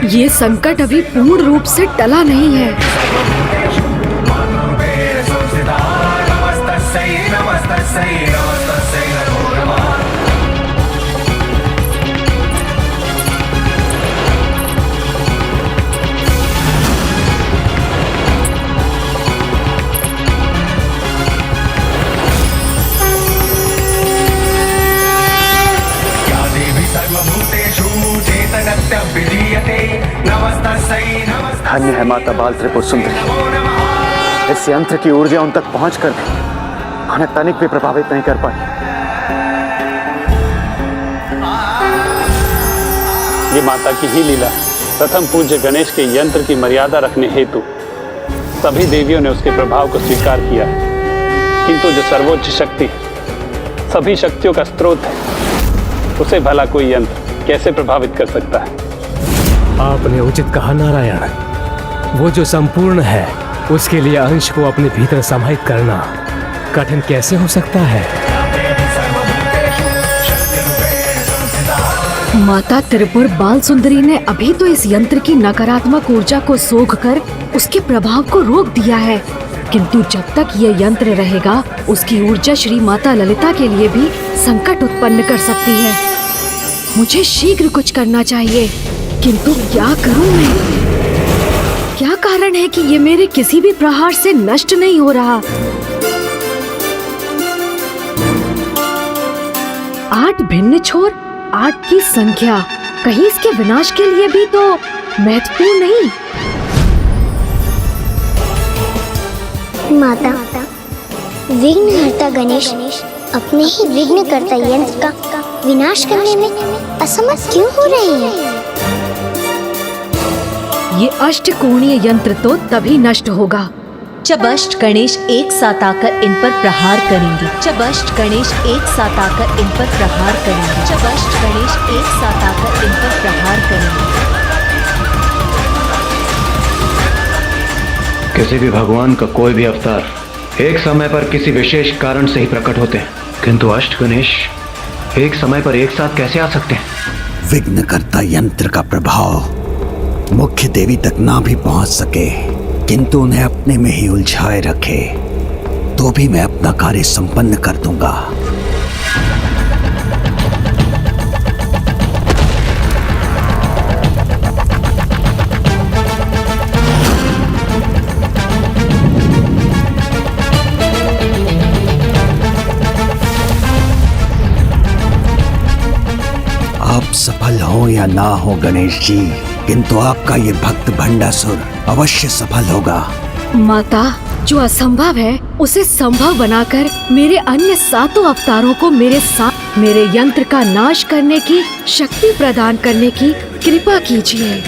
ये संकट अभी पूर्ण रूप से टला नहीं है। धन्य है माता बाल त्रिपुर सुंदरी। इस यंत्र की ऊर्जा उन तक पहुंचकर भी उन्हें तनिक भी प्रभावित नहीं कर पाई। ये माता की ही लीला। प्रथम पूज्य गणेश के यंत्र की मर्यादा रखने हेतु सभी देवियों ने उसके प्रभाव को स्वीकार किया है, किंतु जो सर्वोच्च शक्ति सभी शक्तियों का स्रोत है, उसे भला कोई यंत्र कैसे प्रभावित कर सकता है? आपने उचित कहा नारायण। वो जो संपूर्ण है उसके लिए अंश को अपने भीतर समाहित करना कठिन कैसे हो सकता है? माता त्रिपुर बाल सुंदरी ने अभी तो इस यंत्र की नकारात्मक ऊर्जा को सोखकर उसके प्रभाव को रोक दिया है, किंतु जब तक ये यंत्र रहेगा उसकी ऊर्जा श्री माता ललिता के लिए भी संकट उत्पन्न कर सकती है। मुझे शीघ्र कुछ करना चाहिए, किंतु क्या करूं मैं? क्या कारण है कि ये मेरे किसी भी प्रहार से नष्ट नहीं हो रहा? 8 भिन्न छोर, 8 की संख्या कहीं इसके विनाश के लिए भी तो महत्वपूर्ण नहीं। माता, विघ्नहर्ता गणेश अपने ही विघ्नकर्ता यंत्र का विनाश करने में असमर्थ क्यों हो रहे हैं? ये अष्टकोणीय यंत्र तो तभी नष्ट होगा जब अष्ट गणेश एक साथ आकर इन पर प्रहार करेंगे। जब अष्ट गणेश एक साथ आकर इन पर प्रहार करेंगे। जब अष्ट गणेश एक साथ आकर इन पर प्रहार करेंगे। किसी भी भगवान का कोई भी अवतार एक समय पर किसी विशेष कारण से ही प्रकट होते हैं, किंतु अष्ट गणेश एक समय पर एक साथ कैसे आ सकते हैं? विघ्नकर्ता यंत्र का प्रभाव मुख्य देवी तक ना भी पहुंच सके, किंतु उन्हें अपने में ही उलझाए रखे, तो भी मैं अपना कार्य संपन्न कर दूंगा। आप सफल हो या ना हो गणेश जी, किंतु आपका ये भक्त भंडासुर अवश्य सफल होगा। माता, जो असंभव है उसे संभव बनाकर मेरे अन्य 7 अवतारों को मेरे साथ मेरे यंत्र का नाश करने की शक्ति प्रदान करने की कृपा कीजिए।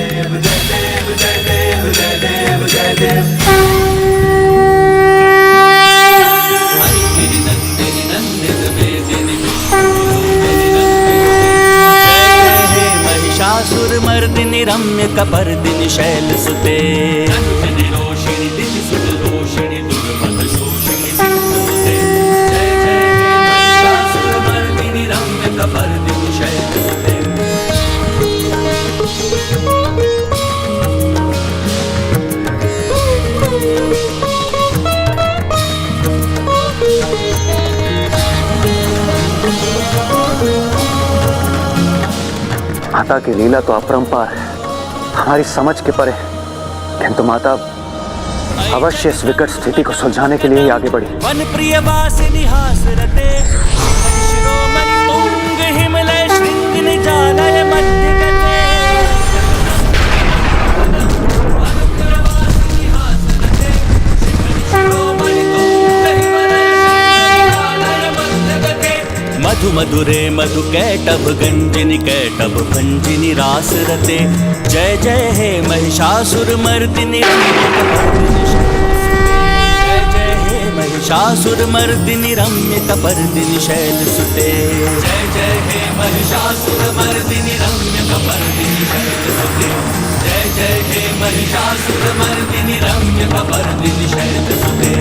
महिषासुर मर्दिनी रम्य कपर्दिनी शैल सुते, माता की लीला तो अपरंपार है, हमारी समझ के परे, किंतु माता अवश्य इस विकट स्थिति को सुलझाने के लिए ही आगे बढ़ी। वन प्रिय वासिनी हास रते, शिरोमणि तुंग हिमलय श्रृंग निजालय मध्य गते। मधु मधुरे मधु कैटभ गंजिनी कैटभ भंजिनी रास रते। जय जय हे महिषासुर मर्दिनी, जय जय हे महिषासुर मर्दिनी रम्य कपर्दिनी शैल सुते। जय जय हे महिषासुर मर्दिनी रम्य कपर्दिनी शैल सुते। जय जय हे महिषासुर मर्दिनी रम्य कपर्दिनी शैल सुते।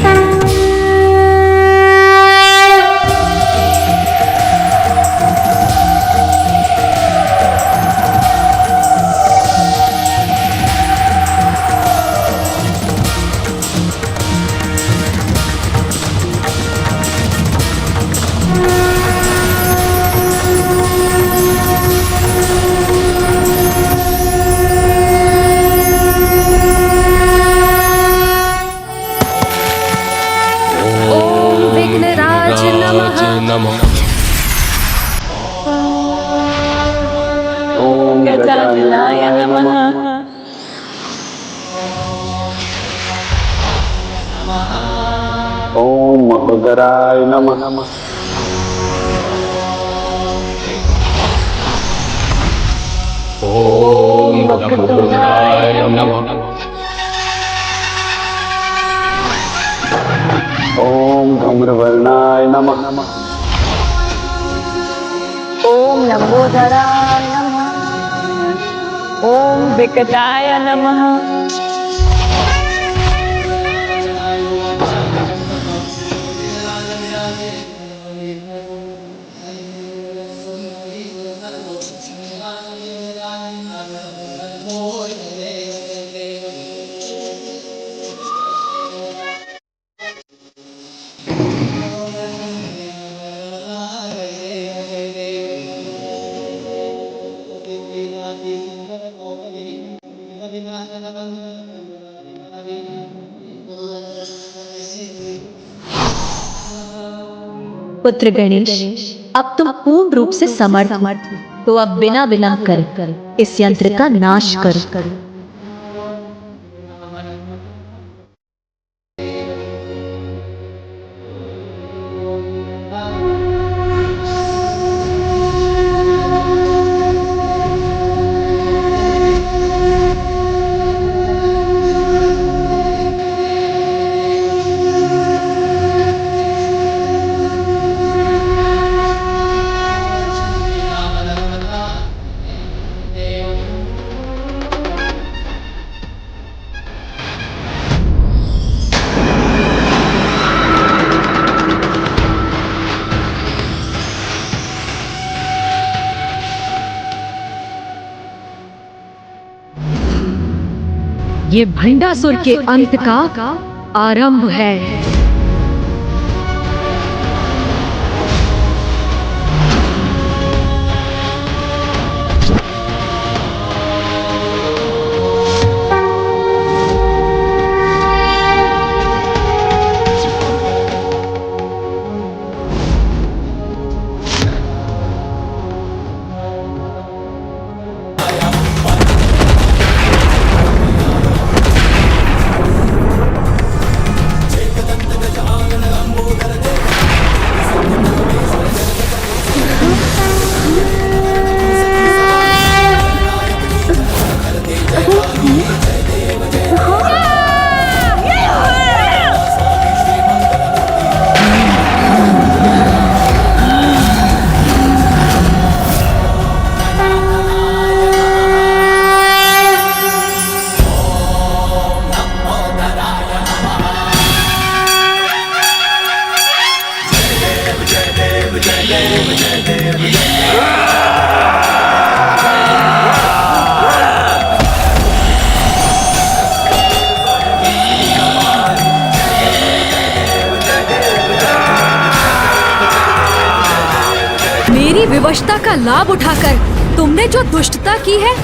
ओम गजाननाय नमः। महोदराय नमः। ओम महोदराय नमः। ओम धूम्रवर्णाय नमः। ओम लंबोदराय नमः। ओम विकटाय नमः। पुत्र गणेश, अब तुम पूर्ण रूप से समर्थ हो, तो अब बिना विलंब कर इस यंत्र का नाश करो। ये भंडासुर के अंत का आरंभ है। मेरी विवशता का लाभ उठाकर तुमने जो दुष्टता की है,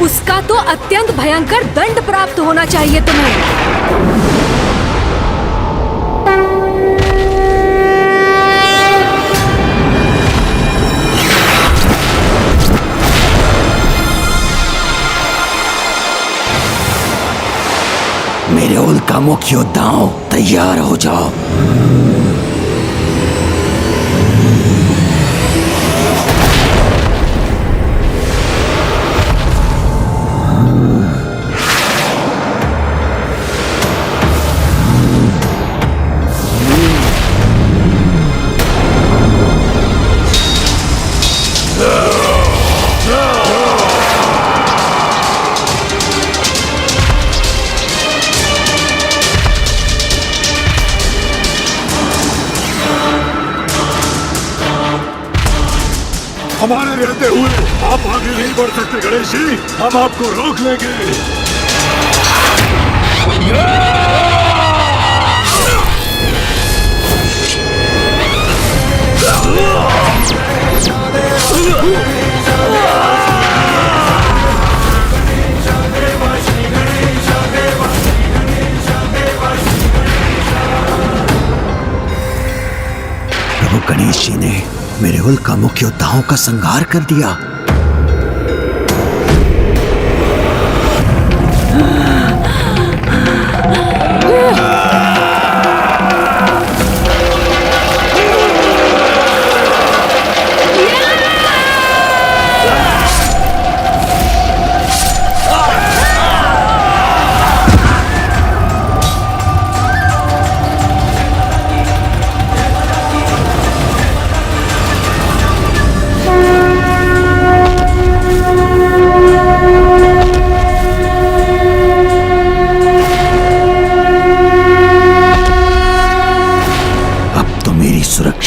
उसका तो अत्यंत भयंकर दंड प्राप्त होना चाहिए तुम्हें। मेरे उल्का मुख योद्धाओं, तैयार हो जाओ। हमारे रहते हुए आप आगे नहीं बढ़ सकते गणेश जी, हम आपको रोक लेंगे। प्रभु गणेश जी ने मेरे उल्का मुख योद्धाओं का संहार कर दिया।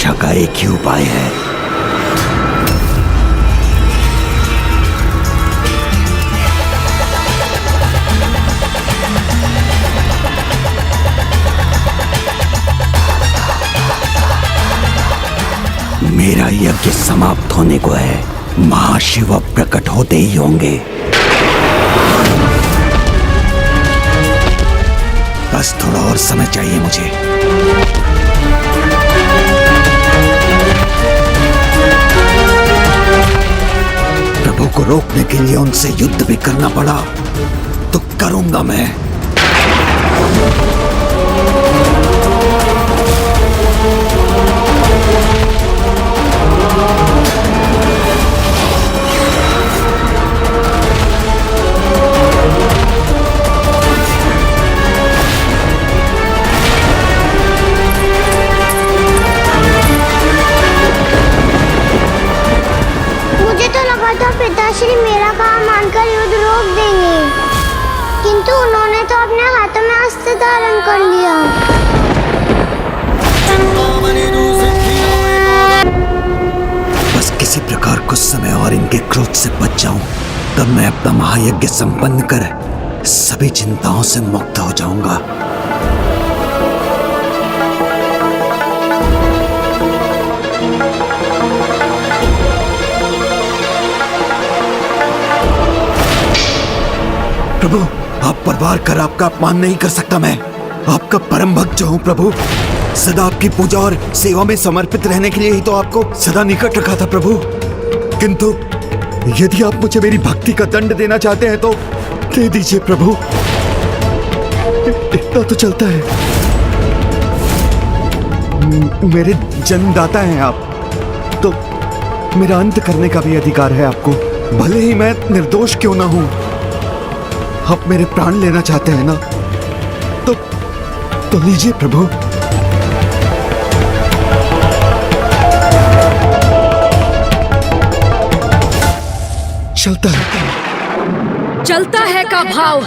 रक्षा का एक ही उपाय है। मेरा यज्ञ समाप्त होने को है। महाशिव प्रकट होते ही होंगे। बस थोड़ा और समय चाहिए मुझे। प्रभु को रोकने के लिए उनसे युद्ध भी करना पड़ा तो करूंगा मैं। पिताश्री मेरा काम मानकर युद्ध रोक देंगे, किंतु उन्होंने तो अपने हाथों में अस्त्र धारण कर लिया। बस किसी प्रकार कुछ समय और इनके क्रोध से बच जाऊं, तब मैं अपना महायज्ञ संपन्न कर सभी चिंताओं से मुक्त हो जाऊंगा। प्रभु, आप पर वार कर आपका अपमान नहीं कर सकता मैं। आपका परम भक्त जो हूँ प्रभु। सदा आपकी पूजा और सेवा में समर्पित रहने के लिए ही तो आपको सदा निकट रखा था प्रभु। किंतु यदि आप मुझे मेरी भक्ति का दंड देना चाहते हैं तो दे दीजिए प्रभु। इतना तो चलता है। मेरे जन्मदाता हैं आप, तो मेरा अंत करने का भी अधिकार है आपको। भले ही मैं निर्दोष क्यों ना हूं। आप मेरे प्राण लेना चाहते हैं ना, तो लीजिए प्रभु। चलता है का भाव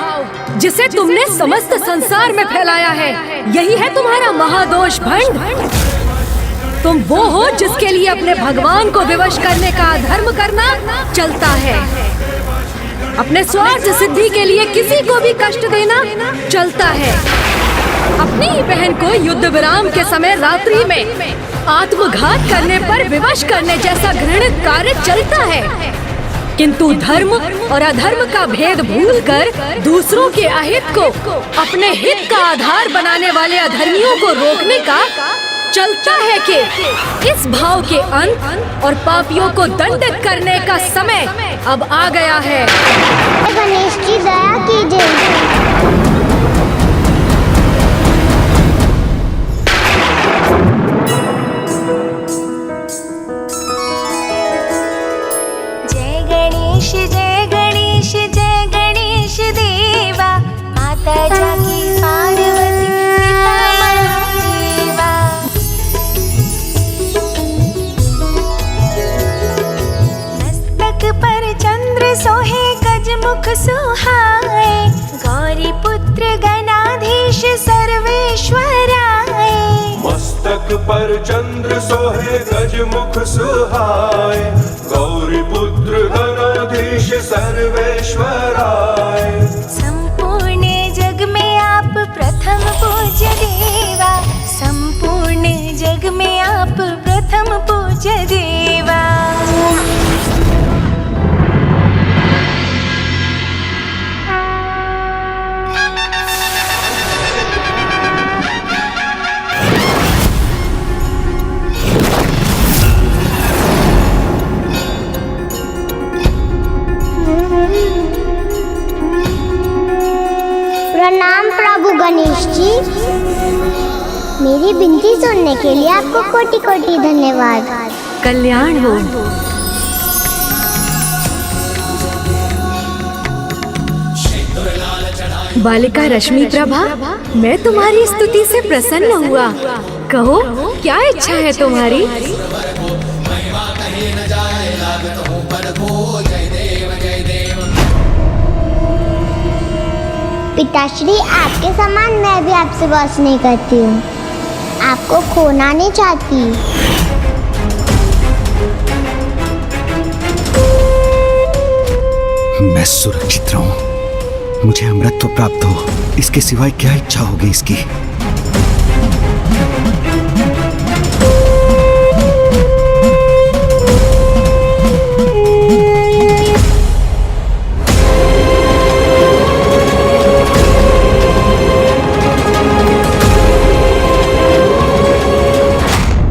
जिसे तुमने समस्त संसार में फैलाया है, यही है तुम्हारा महादोष भंड। तुम वो हो जिसके लिए अपने भगवान को विवश करने का अधर्म करना चलता है। अपने स्वार्थ सिद्धि के लिए किसी को भी कष्ट देना चलता है। अपनी ही बहन को युद्ध विराम के समय रात्रि में आत्मघात करने पर विवश करने जैसा घृणित कार्य चलता है। किंतु धर्म और अधर्म का भेद भूलकर दूसरों के अहित को अपने हित का आधार बनाने वाले अधर्मियों को रोकने का चलता है कि इस भाव के अंत और पापियों को दंडित करने का समय अब आ गया है। गणेश जी दया कीजिए। जय गणेश जय गणेश देवा, माता जाकी पार्वती पिता महादेवा। मस्तक पर चंद्र सोहे गजमुख सुहाए, गौरी पुत्र गणाधीश सर्वेश्वराय। मस्तक पर चंद्र सोहे गजमुख सुहाए, गौरी पुत्र गणाधीश सर्वेश्वराय। संपूर्ण जग में आप प्रथम पूज्य देवा, संपूर्ण जग में आप प्रथम पूज्य देवा। प्रणाम प्रभु गणेश जी। मेरी विनती सुनने के लिए आपको कोटि कोटि धन्यवाद। कल्याण हो। बालिका रश्मि प्रभा, मैं तुम्हारी स्तुति से प्रसन्न हुआ। कहो क्या इच्छा है तुम्हारी? पिताश्री, आपके समान मैं भी आपसे बस नहीं करती हूँ। आपको खोना नहीं चाहती। मैं सुरक्षित रहूं, मुझे अमृतत्व प्राप्त हो, इसके सिवाय क्या इच्छा होगी इसकी।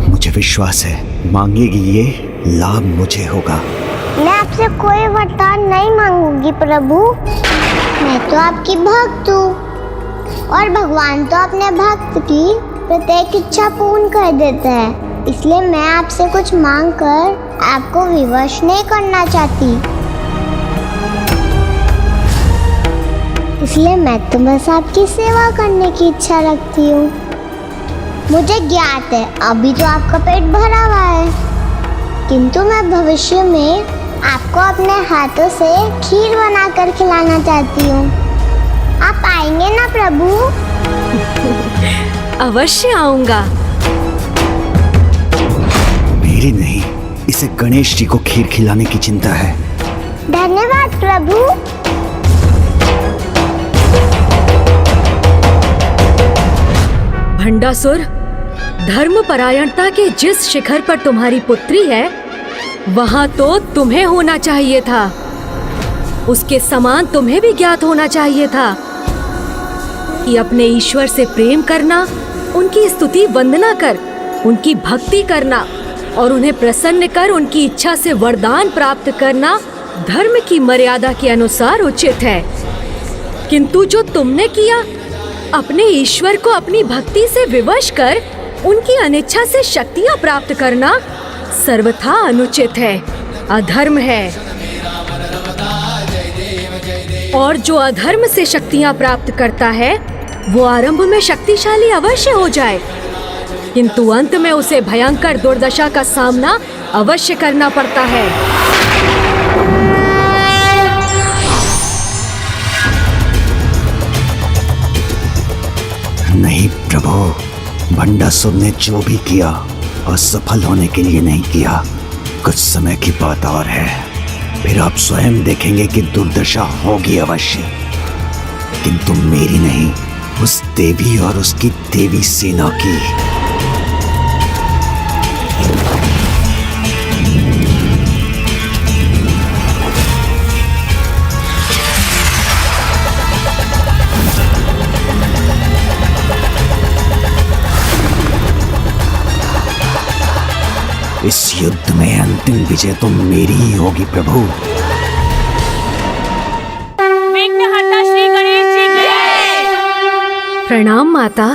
मुझे विश्वास है मांगेगी ये लाभ मुझे होगा। मैं आपसे कोई वरदान नहीं मांगूंगी प्रभु। मैं तो आपकी भक्त हूँ और भगवान तो अपने भक्त की प्रत्येक इच्छा पूर्ण कर देते हैं। इसलिए मैं आपसे कुछ मांग कर आपको विवश नहीं करना चाहती। इसलिए मैं तो बस आपकी सेवा करने की इच्छा रखती हूँ। मुझे ज्ञात है अभी तो आपका पेट भरा हुआ है, किंतु मैं भविष्य में आपको अपने हाथों से खीर बनाकर खिलाना चाहती हूँ। आप आएंगे ना प्रभु? अवश्य आऊंगा। मेरी नहीं, इसे गणेश जी को खीर खिलाने की चिंता है। धन्यवाद प्रभु। भंडासुर, धर्मपरायणता के जिस शिखर पर तुम्हारी पुत्री है वहां तो तुम्हें होना चाहिए था। उसके समान तुम्हें भी ज्ञात होना चाहिए था कि अपने ईश्वर से प्रेम करना, उनकी स्तुति वंदना कर, उनकी भक्ति करना और उन्हें प्रसन्न कर उनकी इच्छा से वरदान प्राप्त करना धर्म की मर्यादा के अनुसार उचित है। किंतु जो तुमने किया, अपने ईश्वर को अपनी भक्ति से विवश कर उनकी अनिच्छा से शक्तियां प्राप्त करना सर्वथा अनुचित है, अधर्म है। और जो अधर्म से शक्तियां प्राप्त करता है वो आरंभ में शक्तिशाली अवश्य हो जाए, किंतु अंत में उसे भयंकर दुर्दशा का सामना अवश्य करना पड़ता है। नहीं प्रभु, भंडासुर ने जो भी किया असफल होने के लिए नहीं किया। कुछ समय की बात और है, फिर आप स्वयं देखेंगे कि दुर्दशा होगी अवश्य, किंतु मेरी नहीं, उस देवी और उसकी देवी सेना की। इस युद्ध में अंतिम विजय तो मेरी ही होगी प्रभु। विघ्नहर्ता श्री गणेश जी की प्रणाम माता,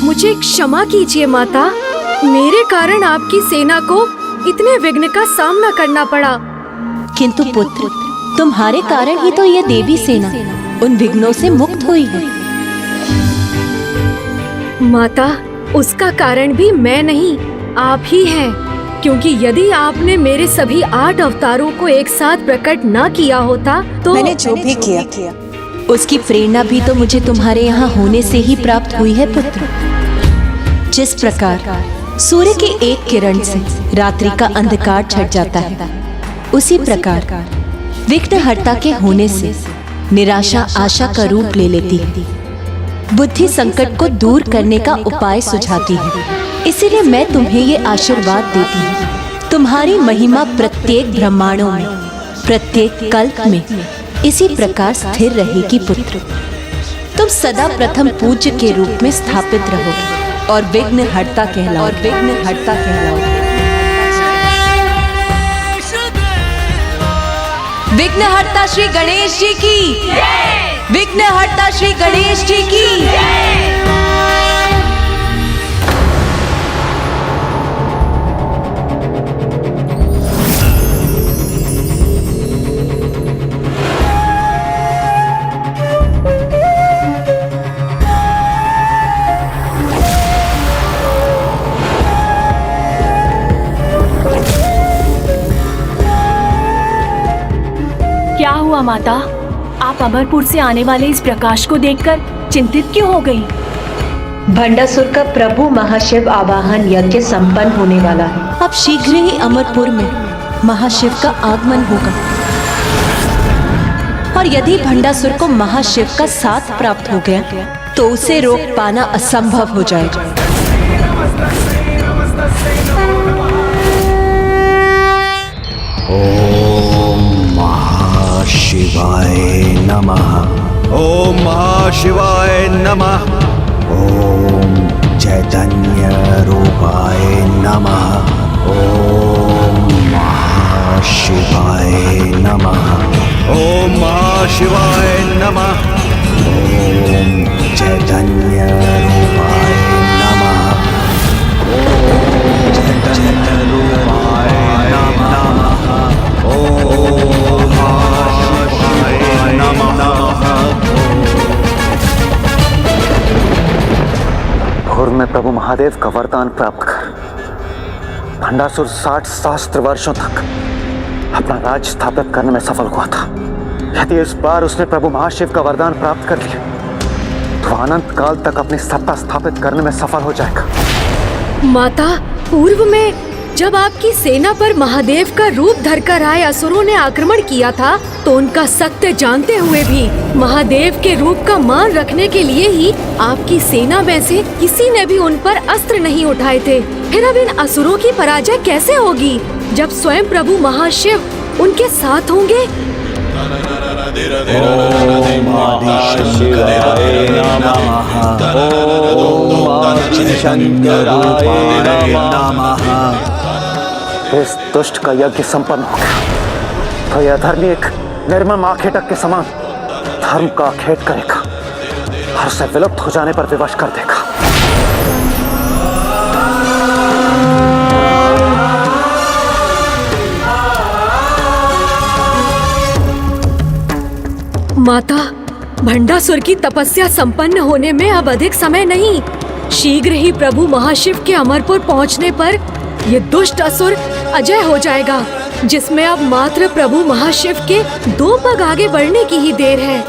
मुझे क्षमा कीजिए माता, मेरे कारण आपकी सेना को इतने विघ्न का सामना करना पड़ा। किंतु पुत्र, तुम्हारे कारण ही तो ये देवी सेना उन विघ्नों से मुक्त हुई है। माता, उसका कारण भी मैं नहीं, आप ही हैं, क्योंकि यदि आपने मेरे सभी 8 अवतारों को एक साथ प्रकट न किया होता तो मैंने जो भी किया उसकी प्रेरणा भी तो मुझे तुम्हारे यहाँ होने से ही प्राप्त हुई है पुत्र। जिस प्रकार सूर्य की एक किरण से रात्रि का अंधकार छट जाता है, उसी प्रकार विघ्नहर्ता के होने से निराशा आशा का रूप ले लेती है, बुद्धि संकट को दूर करने का उपाय सुझाती है। इसीलिए मैं तुम्हें ये आशीर्वाद देती हूँ, तुम्हारी महिमा प्रत्येक ब्रह्मांडों में, प्रत्येक कल्प में इसी प्रकार स्थिर रहेगी पुत्र। तुम सदा प्रथम पूज्य के रूप में स्थापित रहोगे और विघ्नहर्ता कहलाओगे। विघ्नहर्ता श्री गणेश जी की, विघ्नहर्ता श्री गणेश जी की। क्या हुआ माता, आप अमरपुर से आने वाले इस प्रकाश को देखकर चिंतित क्यों हो गई? भंडासुर का प्रभु महाशिव आवाहन यज्ञ संपन्न होने वाला है। अब शीघ्र ही अमरपुर में महाशिव का आगमन होगा। और यदि भंडासुर को महाशिव का साथ प्राप्त हो गया तो उसे रोक पाना असंभव हो जाएगा। ओम महाशिवाय नमः। ओम महाशिवाय नमः। ओम चैतन्य रूपाय नमः। ओम महाशिवाय नमः। ओम महाशिवाय नमः। ओम चैतन्य रूपाय नमः। ओम चैतन्य रूपाय नमः। ओम महाशिवाय नमः। भोर में प्रभु महादेव का वरदान प्राप्त कर भंडासुर 60 सहस्त्र वर्षों तक अपना राज स्थापित करने में सफल हुआ था। यदि इस बार उसने प्रभु महाशिव का वरदान प्राप्त कर लिया तो अनंत काल तक अपनी सत्ता स्थापित करने में सफल हो जाएगा। माता, पूर्व में जब आपकी सेना पर महादेव का रूप धरकर आए असुरों ने आक्रमण किया था तो उनका सत्य जानते हुए भी महादेव के रूप का मान रखने के लिए ही आपकी सेना में से किसी ने भी उन पर अस्त्र नहीं उठाए थे। फिर अब इन असुरों की पराजय कैसे होगी जब स्वयं प्रभु महाशिव उनके साथ होंगे? ओम आदिशंकराय नमः। ओम आदिशंकराय नमः। इस दुष्ट का यज्ञ संपन्न हो गया तो यह धर्मी एक निर्मम आखेटक के समान धर्म का आखेट करेगा और उसे विलुप्त हो जाने पर विवश कर देगा। माता, भंडासुर की तपस्या संपन्न होने में अब अधिक समय नहीं। शीघ्र ही प्रभु महाशिव के अमरपुर पहुंचने पर ये दुष्ट असुर अजय हो जाएगा, जिसमें अब मात्र प्रभु महाशिव के 2 पग आगे बढ़ने की ही देर है।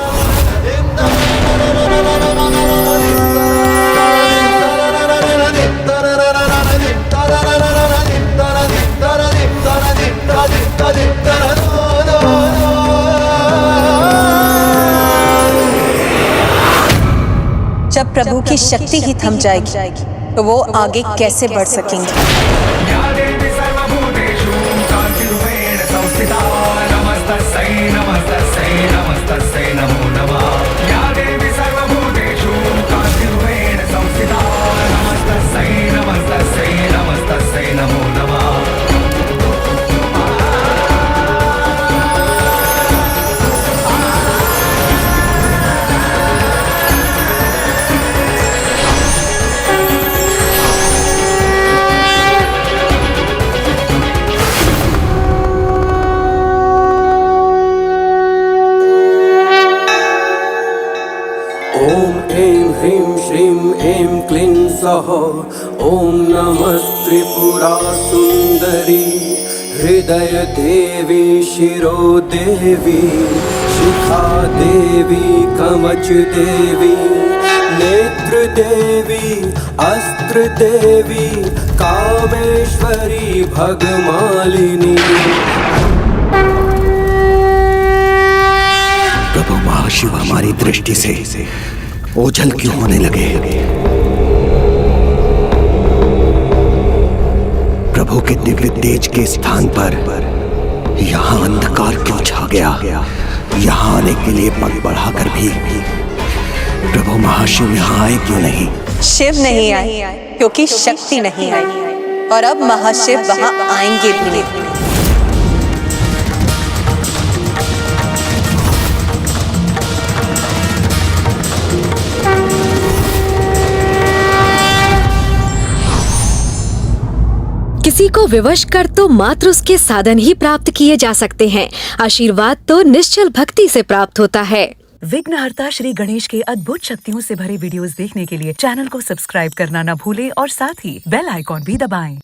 जब प्रभु की शक्ति ही थम जाएगी तो वो आगे कैसे बढ़ सकेंगे? ओम नमस्त्रिपुरा सुंदरी हृदय देवी शिरो देवी शिखा देवी कवच देवी नेत्र देवी अस्त्र देवी कामेश्वरी भगमालिनी। प्रभु महाशिव हमारी दृष्टि से ओझल क्यों होने लगे? प्रभु के दिव्य तेज के स्थान पर यहाँ अंधकार क्यों छा गया? यहाँ आने के लिए पग बढ़ाकर भी प्रभु महाशिव यहाँ आए क्यों नहीं? शिव नहीं आए क्योंकि शक्ति नहीं आई, और अब महाशिव वहाँ आएंगे भी नहीं। किसी को विवश कर तो मात्र उसके साधन ही प्राप्त किए जा सकते हैं। आशीर्वाद तो निश्चल भक्ति से प्राप्त होता है। विघ्नहर्ता श्री गणेश के अद्भुत शक्तियों से भरे वीडियोस देखने के लिए चैनल को सब्सक्राइब करना न भूलें और साथ ही बेल आइकॉन भी दबाएं।